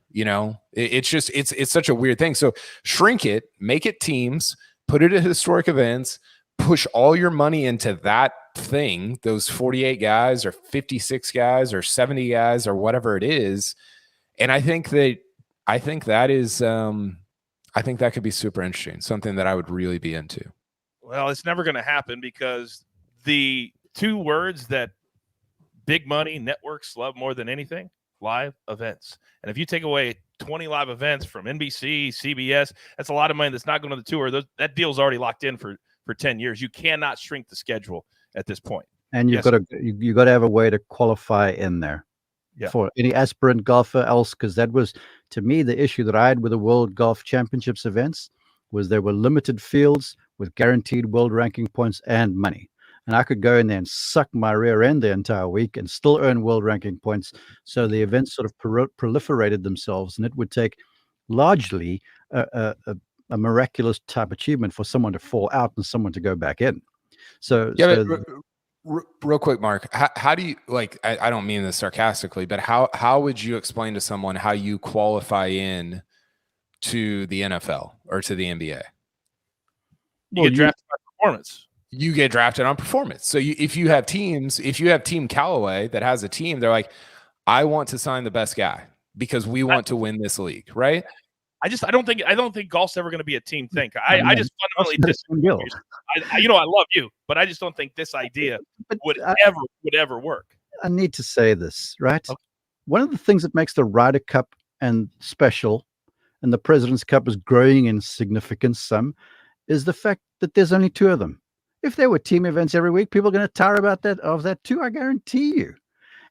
It's such a weird thing. So shrink it, make it teams, put it at historic events, push all your money into that thing, those 48 guys or 56 guys or 70 guys or whatever it is. And I think that could be super interesting, something that I would really be into. Well, it's never going to happen because the two words that big money networks love more than anything, live events. And if you take away 20 live events from NBC, CBS, that's a lot of money that's not going to the tour. That deal's already locked in for 10 years. You cannot shrink the schedule at this point. And you've got to have a way to qualify in there. Yeah. For any aspirant golfer else, because that was, to me, the issue that I had with the World Golf Championships events was there were limited fields with guaranteed world ranking points and money. And I could go in there and suck my rear end the entire week and still earn world ranking points. So the events sort of proliferated themselves, and it would take largely a miraculous type achievement for someone to fall out and someone to go back in. So, yeah, real quick, Mark, how do you, like, I don't mean this sarcastically, but how would you explain to someone how you qualify in to the NFL or to the NBA? You get drafted by performance. You get drafted on performance. So if you have Team Callaway that has a team, they're like, I want to sign the best guy because we want to win this league, right? I don't think golf's ever going to be a team thing. I just fundamentally disagree. I love you, but I just don't think this idea would ever work. I need to say this, right? Okay. One of the things that makes the Ryder Cup and special and the President's Cup is growing in significance is the fact that there's only two of them. If there were team events every week, people are going to tire about that too, I guarantee you.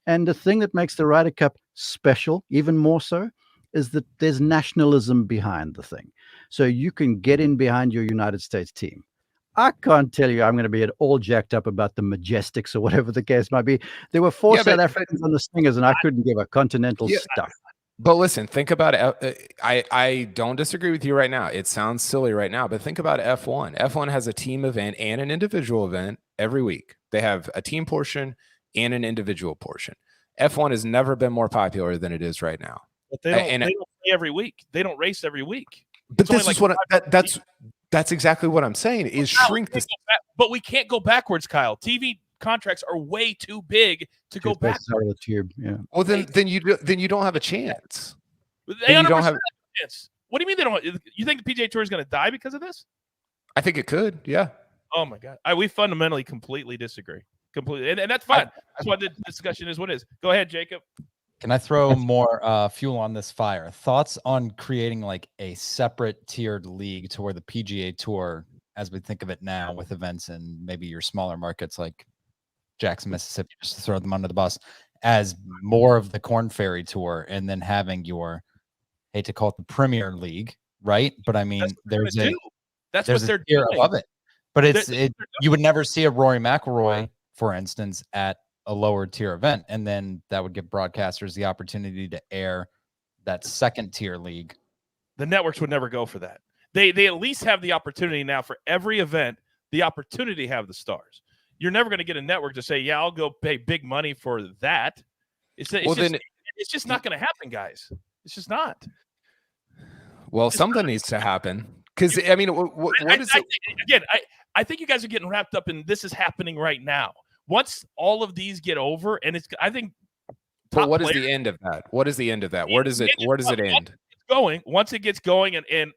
And the thing that makes the Ryder Cup special, even more so, is that there's nationalism behind the thing. So you can get in behind your United States team. I can't tell you I'm going to be at all jacked up about the Majestics or whatever the case might be. There were four South Africans on the Swingers, and I couldn't give a continental stuff. But listen, think about it. I don't disagree with you right now. It sounds silly right now, but think about F1. F1 has a team event and an individual event every week. They have a team portion and an individual portion. F1 has never been more popular than it is right now. But they don't play every week. They don't race every week. But this is what that's exactly what I'm saying is shrink this. But we can't go backwards, Kyle. TV contracts are way too big to go back. Yeah. Well, then you don't have a chance. They don't have a chance. What do you mean they don't? You think the PGA Tour is going to die because of this? I think it could. Yeah. Oh my God. We fundamentally completely disagree. completely, and that's fine. That's why the discussion is what it is. Go ahead, Jacob. Can I throw more fuel on this fire? Thoughts on creating like a separate tiered league to where the PGA Tour, as we think of it now, with events in maybe your smaller markets like Jackson, Mississippi, just to throw them under the bus, as more of the Corn Ferry Tour, and then having your, hate to call it the Premier League, right? But I mean, that's there's what they're tier doing. of it. But you would never see a Rory McIlroy, for instance, at a lower tier event, and then that would give broadcasters the opportunity to air that second tier league. The networks would never go for that. They at least have the opportunity now for every event, the opportunity to have the stars. You're never going to get a network to say, yeah, I'll go pay big money for that. It's just not going to happen, guys. It's just not. Well, something needs to happen. Because, I mean, what is it? Again, I think you guys are getting wrapped up in this is happening right now. Once all of these get over, and I think. But what is the end of that? What is the end of that? Where does it end? Once it gets going, and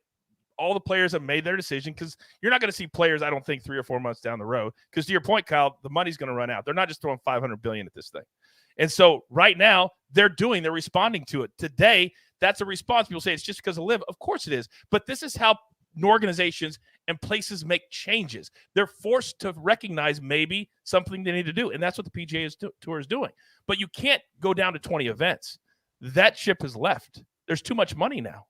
all the players have made their decision, because you're not going to see players, I don't think, 3 or 4 months down the road. Because to your point, Kyle, the money's going to run out. They're not just throwing $500 billion at this thing. And so right now they're responding to it. Today, that's a response. People say it's just because of LIV. Of course it is. But this is how organizations and places make changes. They're forced to recognize maybe something they need to do. And that's what the PGA Tour is doing. But you can't go down to 20 events. That ship has left. There's too much money now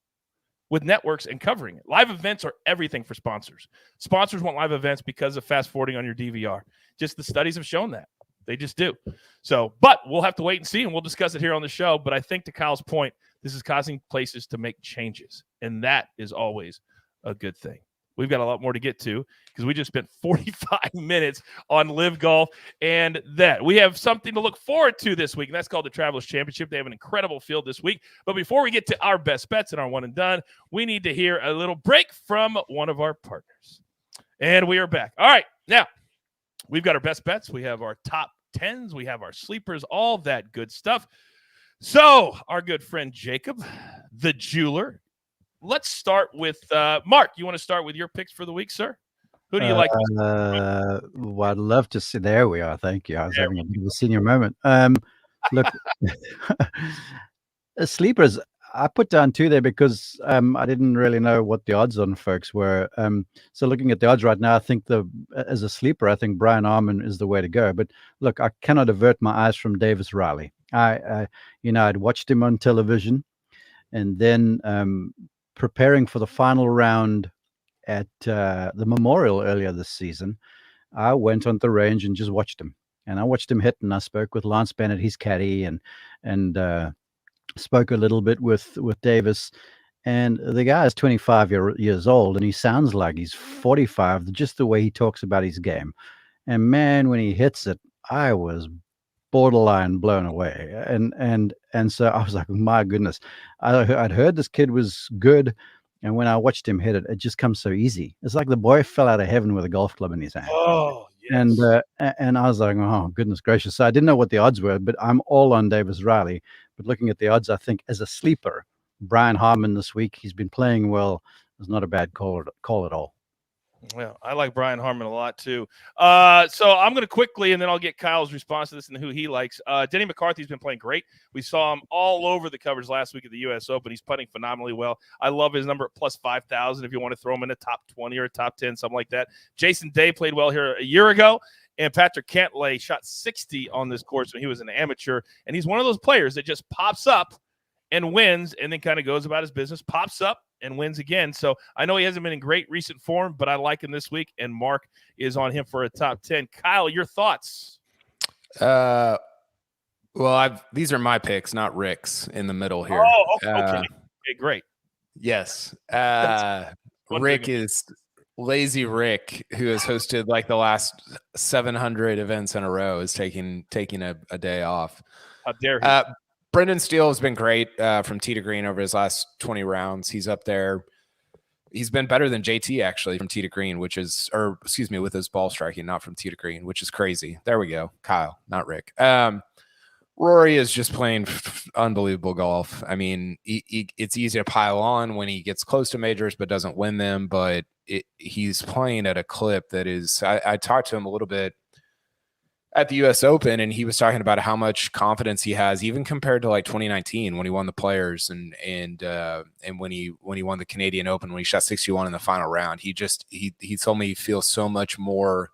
with networks and covering it. Live events are everything for sponsors. Sponsors want live events because of fast forwarding on your DVR. Just the studies have shown that. They just do. So, but we'll have to wait and see, and we'll discuss it here on the show. But I think to Kyle's point, this is causing places to make changes, and that is always a good thing. We've got a lot more to get to because we just spent 45 minutes on LIV Golf, and that we have something to look forward to this week, and that's called the Travelers Championship. They have an incredible field this week. But before we get to our best bets and our one and done, we need to hear a little break from one of our partners. And we are back. All right, now we've got our best bets. We have our top 10s. We have our sleepers, all that good stuff. So our good friend Jacob, the jeweler. Let's start with Mark. You want to start with your picks for the week, sir? Who do you like? Well, I'd love to see. There we are. Thank you. I was having a bit of a senior moment. Look, sleepers, I put down 2 there because I didn't really know what the odds on folks were. So looking at the odds right now, I think as a sleeper, I think Brian Harman is the way to go. But look, I cannot avert my eyes from Davis Riley. I'd watched him on television, and then preparing for the final round at the Memorial earlier this season, I went on the range and just watched him. And I watched him hit, and I spoke with Lance Bennett, his caddy, and spoke a little bit with Davis. And the guy is 25 years old, and he sounds like he's 45, just the way he talks about his game. And man, when he hits it, I was borderline blown away. And so I was like, my goodness, I'd heard this kid was good. And when I watched him hit it, it just comes so easy. It's like the boy fell out of heaven with a golf club in his hand. Oh, yes. And I was like, oh, goodness gracious. So I didn't know what the odds were, but I'm all on Davis Riley. But looking at the odds, I think as a sleeper, Brian Harman this week, he's been playing well. It's not a bad call at all. Well, I like Brian Harman a lot too. So I'm going to quickly, and then I'll get Kyle's response to this and who he likes. Denny McCarthy's been playing great. We saw him all over the coverage last week at the U.S. Open. He's putting phenomenally well. I love his number at plus 5,000 if you want to throw him in the top 20 or top 10, something like that. Jason Day played well here a year ago, and Patrick Cantlay shot 60 on this course when he was an amateur. And he's one of those players that just pops up and wins and then kind of goes about his business, pops up and wins again. So I know he hasn't been in great recent form, but I like him this week, and Mark is on him for a top 10. Kyle, your thoughts? Well, these are my picks, not Rick's in the middle here. Oh, okay. Okay, great. Yes. Rick is Lazy Rick, who has hosted like the last 700 events in a row, is taking a day off. How dare he? Brendan Steele has been great from tee to green over his last 20 rounds. He's up there. He's been better than JT actually from tee to green, with his ball striking, not from tee to green, which is crazy. There we go. Kyle, not Rick. Rory is just playing unbelievable golf. I mean, it's easy to pile on when he gets close to majors but doesn't win them, but he's playing at a clip that is, I talked to him a little bit at the U.S. Open, and he was talking about how much confidence he has, even compared to like 2019 when he won the Players and when he won the Canadian Open, when he shot 61 in the final round. He told me he feels so much more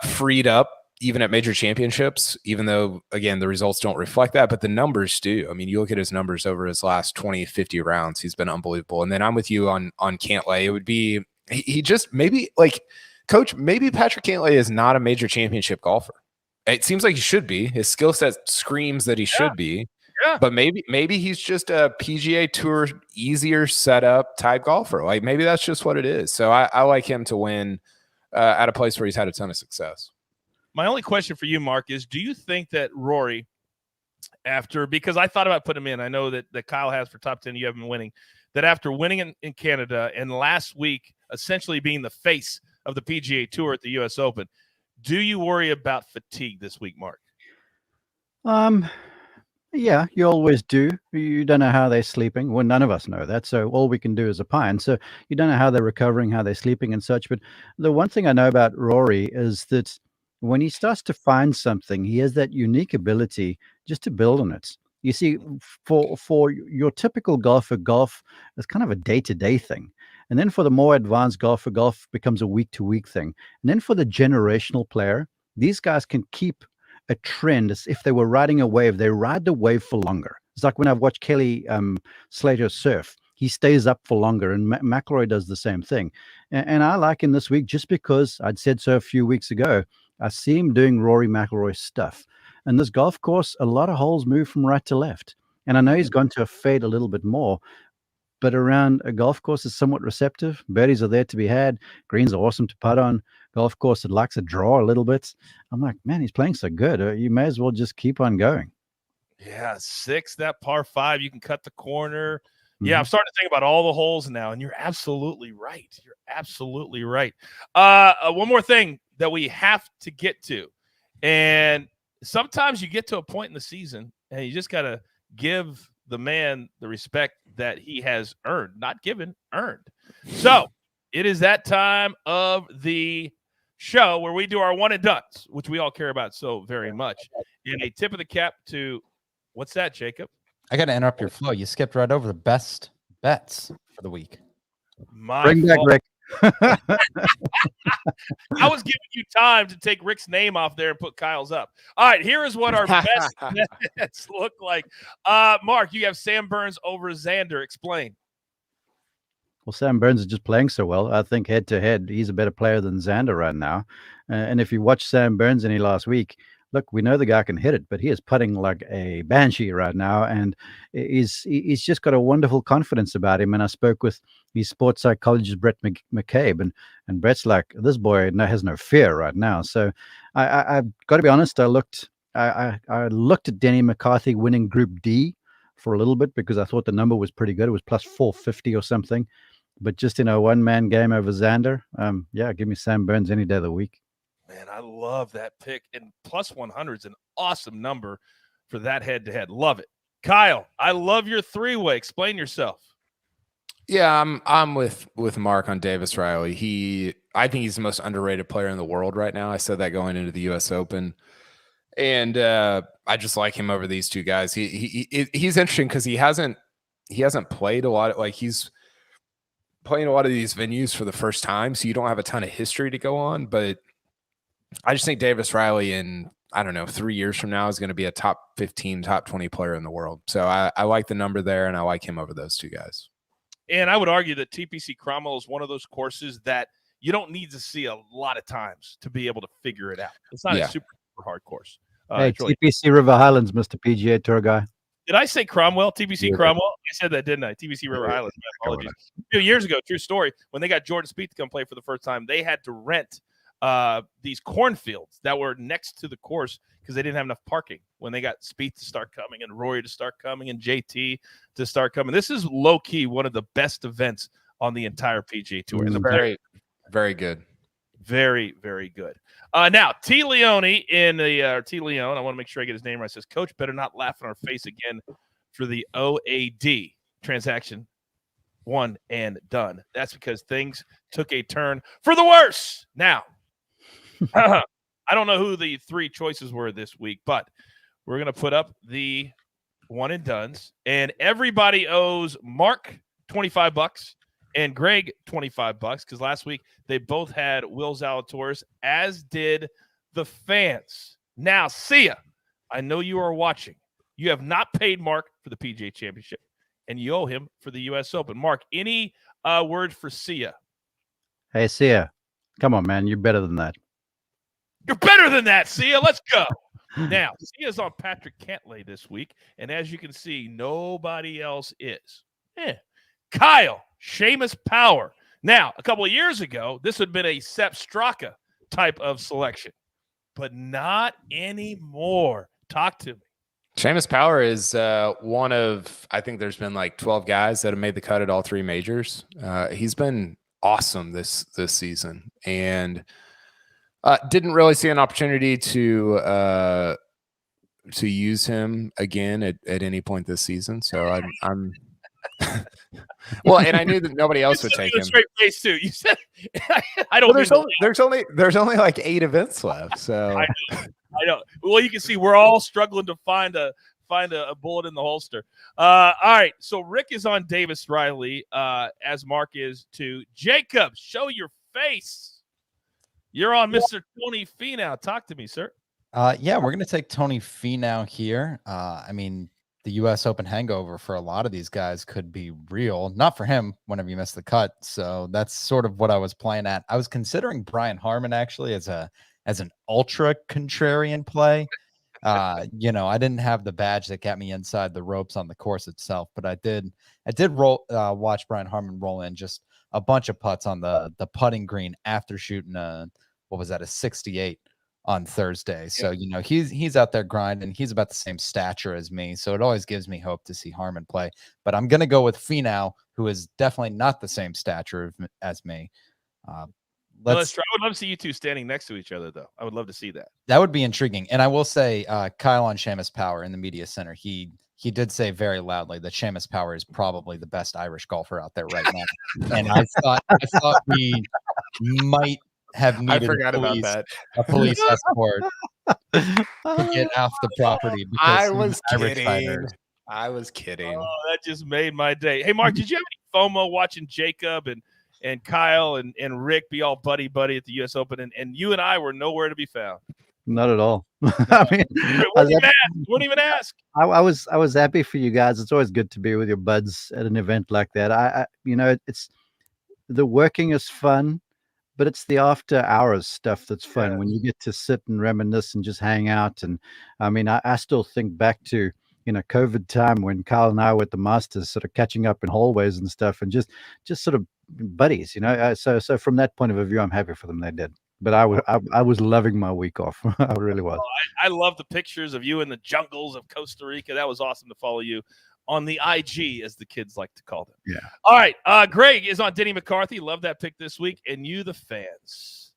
freed up even at major championships, even though, again, the results don't reflect that, but the numbers do. I mean, you look at his numbers over his last 20, 50 rounds, he's been unbelievable. And then I'm with you on Cantlay. It would be, he just maybe like, Coach, maybe Patrick Cantlay is not a major championship golfer. It seems like he should be. His skill set screams that he should be. Yeah. But maybe he's just a PGA Tour easier setup type golfer. Like maybe that's just what it is. So I like him to win at a place where he's had a ton of success. My only question for you, Mark, is do you think that Rory, because I thought about putting him in, I know that Kyle has for top 10, you have him winning, that after winning in Canada and last week essentially being the face of the PGA Tour at the U.S. Open, do you worry about fatigue this week, Mark? Yeah, you always do. You don't know how they're sleeping. Well, none of us know that. So all we can do is opine. So you don't know how they're recovering, how they're sleeping and such. But the one thing I know about Rory is that when he starts to find something, he has that unique ability just to build on it. You see, for your typical golfer, golf is kind of a day-to-day thing. And then for the more advanced golfer, golf becomes a week-to-week thing. And then for the generational player, these guys can keep a trend as if they were riding a wave. They ride the wave for longer. It's like when I've watched Kelly Slater surf. He stays up for longer, and McIlroy does the same thing. And I like him this week just because I'd said so a few weeks ago. I see him doing Rory McIlroy stuff. And this golf course, a lot of holes move from right to left. And I know he's gone to a fade a little bit more, but around a golf course is somewhat receptive. Birdies are there to be had. Greens are awesome to putt on. Golf course that likes a draw a little bit. I'm like, man, he's playing so good. You may as well just keep on going. Yeah, 6, that par 5, you can cut the corner. Yeah, I'm starting to think about all the holes now, and you're absolutely right. You're absolutely right. One more thing that we have to get to, and sometimes you get to a point in the season, and you just got to give the man the respect that he has earned, not given, earned. So it is that time of the show where we do our one and dones, which we all care about so very much. And a tip of the cap to, what's that, Jacob? I got to interrupt your flow. You skipped right over the best bets for the week. Bring back Rick. I was giving you time to take Rick's name off there and put Kyle's up. All right, here is what our best bets look like. Mark, you have Sam Burns over Xander. Explain. Well, Sam Burns is just playing so well. I think head-to-head, he's a better player than Xander right now. And if you watch Sam Burns any last week, look, we know the guy can hit it, but he is putting like a banshee right now, and he's just got a wonderful confidence about him. And I spoke with his sports psychologist, Brett McCabe, and Brett's like, this boy has no fear right now. So I've got to be honest, I looked at Denny McCarthy winning Group D for a little bit because I thought the number was pretty good. It was plus 450 or something. But just in a one-man game over Xander, yeah, give me Sam Burns any day of the week. Man, I love that pick. And plus 100 is an awesome number for that head-to-head. Love it. Kyle, I love your three-way. Explain yourself. Yeah, I'm with Mark on Davis Riley. I think he's the most underrated player in the world right now. I said that going into the U.S. Open. And I just like him over these two guys. He's interesting because he hasn't played a lot. Like he's playing a lot of these venues for the first time, so you don't have a ton of history to go on. But I just think Davis Riley in, I don't know, 3 years from now is going to be a top 15, top 20 player in the world. So I like the number there, and I like him over those two guys. And I would argue that TPC Cromwell is one of those courses that you don't need to see a lot of times to be able to figure it out. It's not a super hard course. Hey, TPC River Highlands, Mr. PGA Tour guy. Did I say Cromwell? TPC Cromwell? I said that, didn't I? TPC River Highlands. My apologies. A few years ago, true story, when they got Jordan Spieth to come play for the first time, they had to rent these cornfields that were next to the course because they didn't have enough parking when they got Spieth to start coming and Rory to start coming and JT to start coming. This is low-key one of the best events on the entire PGA Tour. Very, very good. Very, very good. Now, T. Leone in the T. Leone, I want to make sure I get his name right, says, Coach, better not laugh in our face again for the OAD transaction. One and done. That's because things took a turn for the worse. Now, I don't know who the 3 choices were this week, but we're going to put up the one and dones, and everybody owes Mark $25 and Greg $25 because last week they both had Will Zalatoris, as did the fans. Now, Sia, I know you are watching. You have not paid Mark for the PGA Championship, and you owe him for the U.S. Open. Mark, any word for Sia? Hey, Sia, come on, man. You're better than that. You're better than that, Sia. Let's go. Now, Sia's on Patrick Cantlay this week, and as you can see, nobody else is. Kyle, Seamus Power. Now, a couple of years ago, this would have been a Sepp Straka type of selection, but not anymore. Talk to me. Seamus Power is one of, I think there's been like 12 guys that have made the cut at all 3 majors. He's been awesome this season, and didn't really see an opportunity to use him again at any point this season. So I'm well, and I knew that nobody else would take him. Straight face too. You said I don't. Well, there's only like 8 events left. So I know. Well, you can see we're all struggling to find a bullet in the holster. All right. So Rick is on Davis Riley, as Mark is too. Jacob, show your face. You're on Mr. Tony Finau. Talk to me, sir. Yeah, we're going to take Tony Finau here. I mean, the U.S. Open hangover for a lot of these guys could be real. Not for him whenever you miss the cut. So that's sort of what I was playing at. I was considering Brian Harman actually as an ultra contrarian play. I didn't have the badge that got me inside the ropes on the course itself, but I did watch Brian Harman roll in just a bunch of putts on the putting green after shooting a 68 on Thursday. So, he's out there grinding. He's about the same stature as me. So it always gives me hope to see Harman play. But I'm going to go with Finau, who is definitely not the same stature as me. Let's try. I would love to see you two standing next to each other, though. I would love to see that. That would be intriguing. And I will say, Kyle on Seamus Power in the media center, he did say very loudly that Seamus Power is probably the best Irish golfer out there right now. And I thought we might have needed a police escort to get off the property. Because I was kidding. Oh, that just made my day. Hey, Mark, did you have any FOMO watching Jacob and Kyle and Rick be all buddy at the U.S. Open, and you and I were nowhere to be found? Not at all. I mean, wouldn't even ask. I was happy for you guys. It's always good to be with your buds at an event like that. It's the working is fun, but it's the after hours stuff that's fun when you get to sit and reminisce and just hang out. And I mean, I still think back to COVID time when Kyle and I were at the Masters, sort of catching up in hallways and stuff, and just sort of buddies. So from that point of view, I'm happy for them. They did. But I was loving my week off. I really was. I love the pictures of you in the jungles of Costa Rica. That was awesome to follow you on the IG, as the kids like to call them. Yeah. All right. Greg is on Denny McCarthy. Love that pick this week. And you, the fans.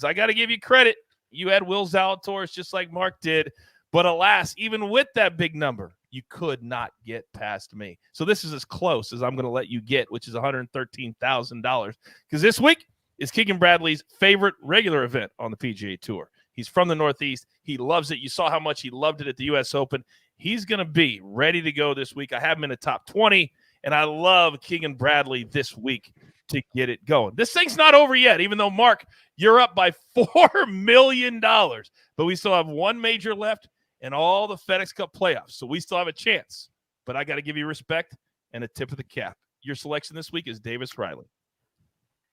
I got to give you credit. You had Will Zalatoris just like Mark did. But alas, even with that big number, you could not get past me. So this is as close as I'm going to let you get, which is $113,000. Because this week is Keegan Bradley's favorite regular event on the PGA Tour. He's from the Northeast. He loves it. You saw how much he loved it at the U.S. Open. He's going to be ready to go this week. I have him in the top 20, and I love Keegan Bradley this week to get it going. This thing's not over yet, even though, Mark, you're up by $4 million. But we still have one major left and all the FedEx Cup playoffs. So we still have a chance. But I got to give you respect and a tip of the cap. Your selection this week is Davis Riley.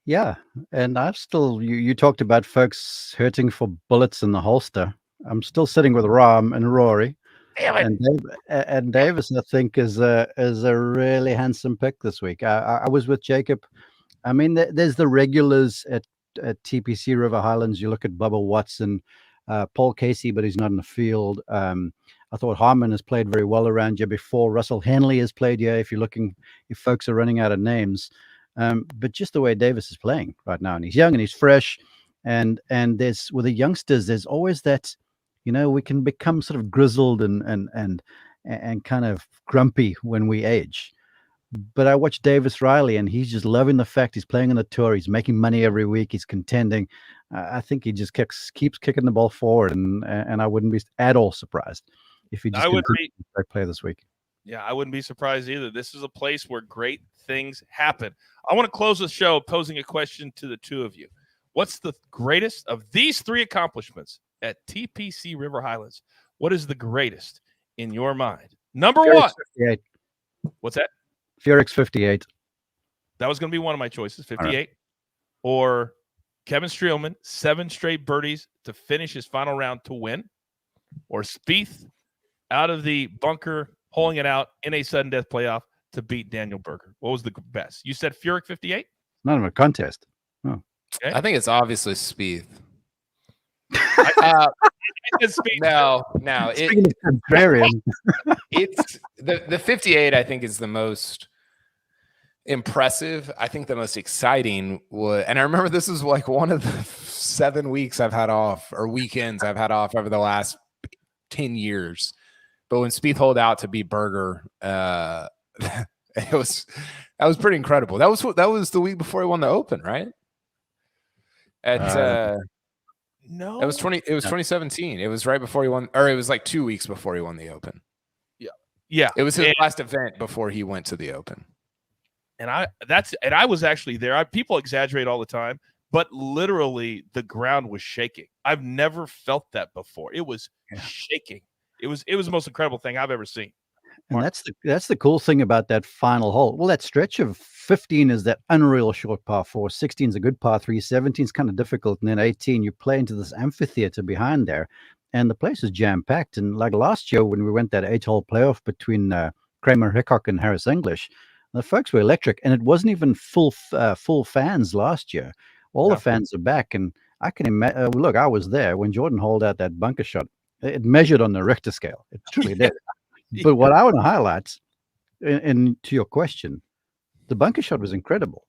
Yeah, and I've still you talked about folks hurting for bullets in the holster. I'm still sitting with Rahm and Rory. Damn it. And Davis, I think, is a really handsome pick this week. I was with Jacob. I mean, there's the regulars at TPC River Highlands. You look at Bubba Watson, Paul Casey, but he's not in the field. I thought Harman has played very well around here before. Russell Henley has played here. If folks are running out of names. But just the way Davis is playing right now, and he's young and he's fresh, and there's with the youngsters, there's always that, we can become sort of grizzled and kind of grumpy when we age, But I watched Davis Riley, and he's just loving the fact he's playing on the tour. He's making money every week. He's contending. I think he just keeps kicking the ball forward, and I wouldn't be at all surprised if he just continues to play this week. Yeah, I wouldn't be surprised either. This is a place where great things happen. I want to close the show posing a question to the two of you. What's the greatest of these three accomplishments at TPC River Highlands? What is the greatest in your mind? Number one. 58. What's that? Furyk's 58. That was going to be one of my choices, 58. Right. Or Kevin Streelman, 7 straight birdies to finish his final round to win. Or Spieth out of the bunker, holding it out in a sudden death playoff to beat Daniel Berger. What was the best? You said Furyk 58? Not even a contest. Oh. Okay. I think it's obviously Spieth. No. It's the 58. I think is the most impressive. I think the most exciting was, and I remember this is like one of the 7 weeks I've had off, or weekends I've had off over the last 10 years. But when Spieth holed out to beat Berger, that was pretty incredible. That was the week before he won the Open, right? No, it was 2017. It was right before he won, or it was like 2 weeks before he won the Open. Yeah. It was his last event before he went to the Open. And I was actually there. People exaggerate all the time, but literally the ground was shaking. I've never felt that before. It was shaking. It was the most incredible thing I've ever seen. And that's the cool thing about that final hole. Well, that stretch of 15 is that unreal short par 4. 16 is a good par 3. 17 is kind of difficult. And then 18, you play into this amphitheater behind there. And the place is jam-packed. And like last year when we went that 8-hole playoff between Kramer Hickok and Harris English, the folks were electric. And it wasn't even full fans last year. All the fans are back. And I can imagine, look, I was there when Jordan holed out that bunker shot. It measured on the Richter scale. It truly did. But what I want to highlight, and to your question, the bunker shot was incredible.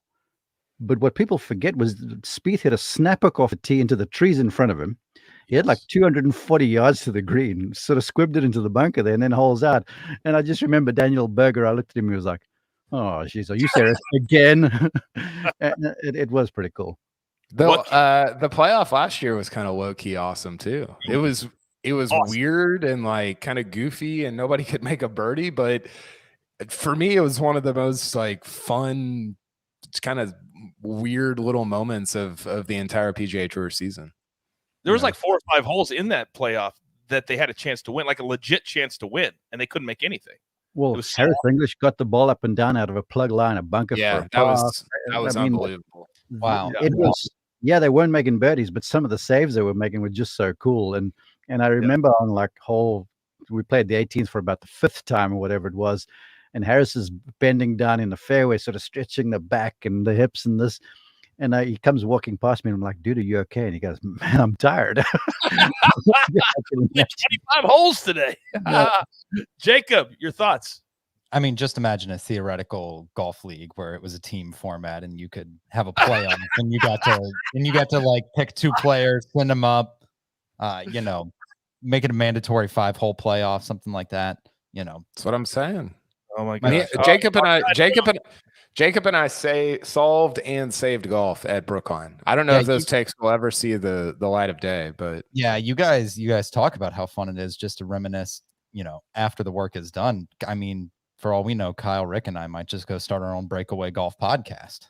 But what people forget was Spieth hit a snapper off a tee into the trees in front of him. He had like 240 yards to the green, sort of squibbed it into the bunker there, and then holes out. And I just remember Daniel Berger, I looked at him, he was like, oh, geez, are you serious again? And it was pretty cool. The playoff last year was kind of low-key awesome, too. It was awesome. Weird and like kind of goofy, and nobody could make a birdie. But for me, it was one of the most like fun, kind of weird little moments of the entire PGA Tour season. There was like 4 or 5 holes in that playoff that they had a chance to win, like a legit chance to win, and they couldn't make anything. Well, Harris English got the ball up and down out of a plug line, a bunker. Yeah, that was unbelievable. Wow. It was. Yeah, they weren't making birdies, but some of the saves they were making were just so cool. And I remember on like we played the 18th for about the 5th time or whatever it was, and Harris is bending down in the fairway, sort of stretching the back and the hips and this. And he comes walking past me, and I'm like, dude, are you okay? And he goes, man, I'm tired. 25 holes today. Jacob, your thoughts? I mean, just imagine a theoretical golf league where it was a team format and you could have a playoff and you got to like pick 2 players, send them up, make it a mandatory 5-hole playoff, something like that. That's what I'm saying. Oh my God. Jacob and I solved and saved golf at Brookline. I don't know if those takes will ever see the light of day, but yeah, you guys talk about how fun it is just to reminisce, after the work is done. I mean, for all we know, Kyle, Rick, and I might just go start our own breakaway golf podcast.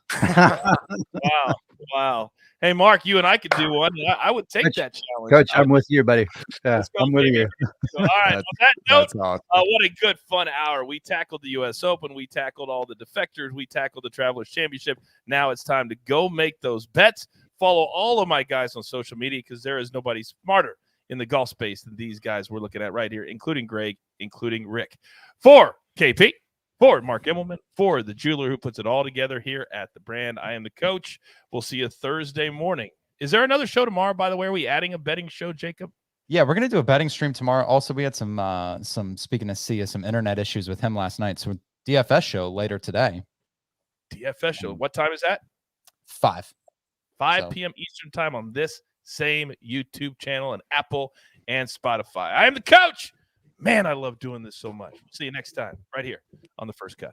Wow. Hey, Mark, you and I could do one. I would take that challenge. Coach, I'm with you, buddy. Yeah, I'm with you. So, all right. On that note, awesome. What a good, fun hour. We tackled the U.S. Open. We tackled all the defectors. We tackled the Travelers Championship. Now it's time to go make those bets. Follow all of my guys on social media because there is nobody smarter in the golf space than these guys we're looking at right here, including Greg, including Rick. For KP, for Mark Immelman, for the jeweler who puts it all together here at the brand, I am the coach. We'll see you Thursday morning. Is there another show tomorrow, by the way? Are we adding a betting show, Jacob? Yeah, we're going to do a betting stream tomorrow. Also, we had some speaking of Sia, some internet issues with him last night. So DFS show later today. DFS show. What time is that? 5 p.m. Eastern time on this same YouTube channel and Apple and Spotify. I am the coach. Man, I love doing this so much. See you next time right here on The First Cut.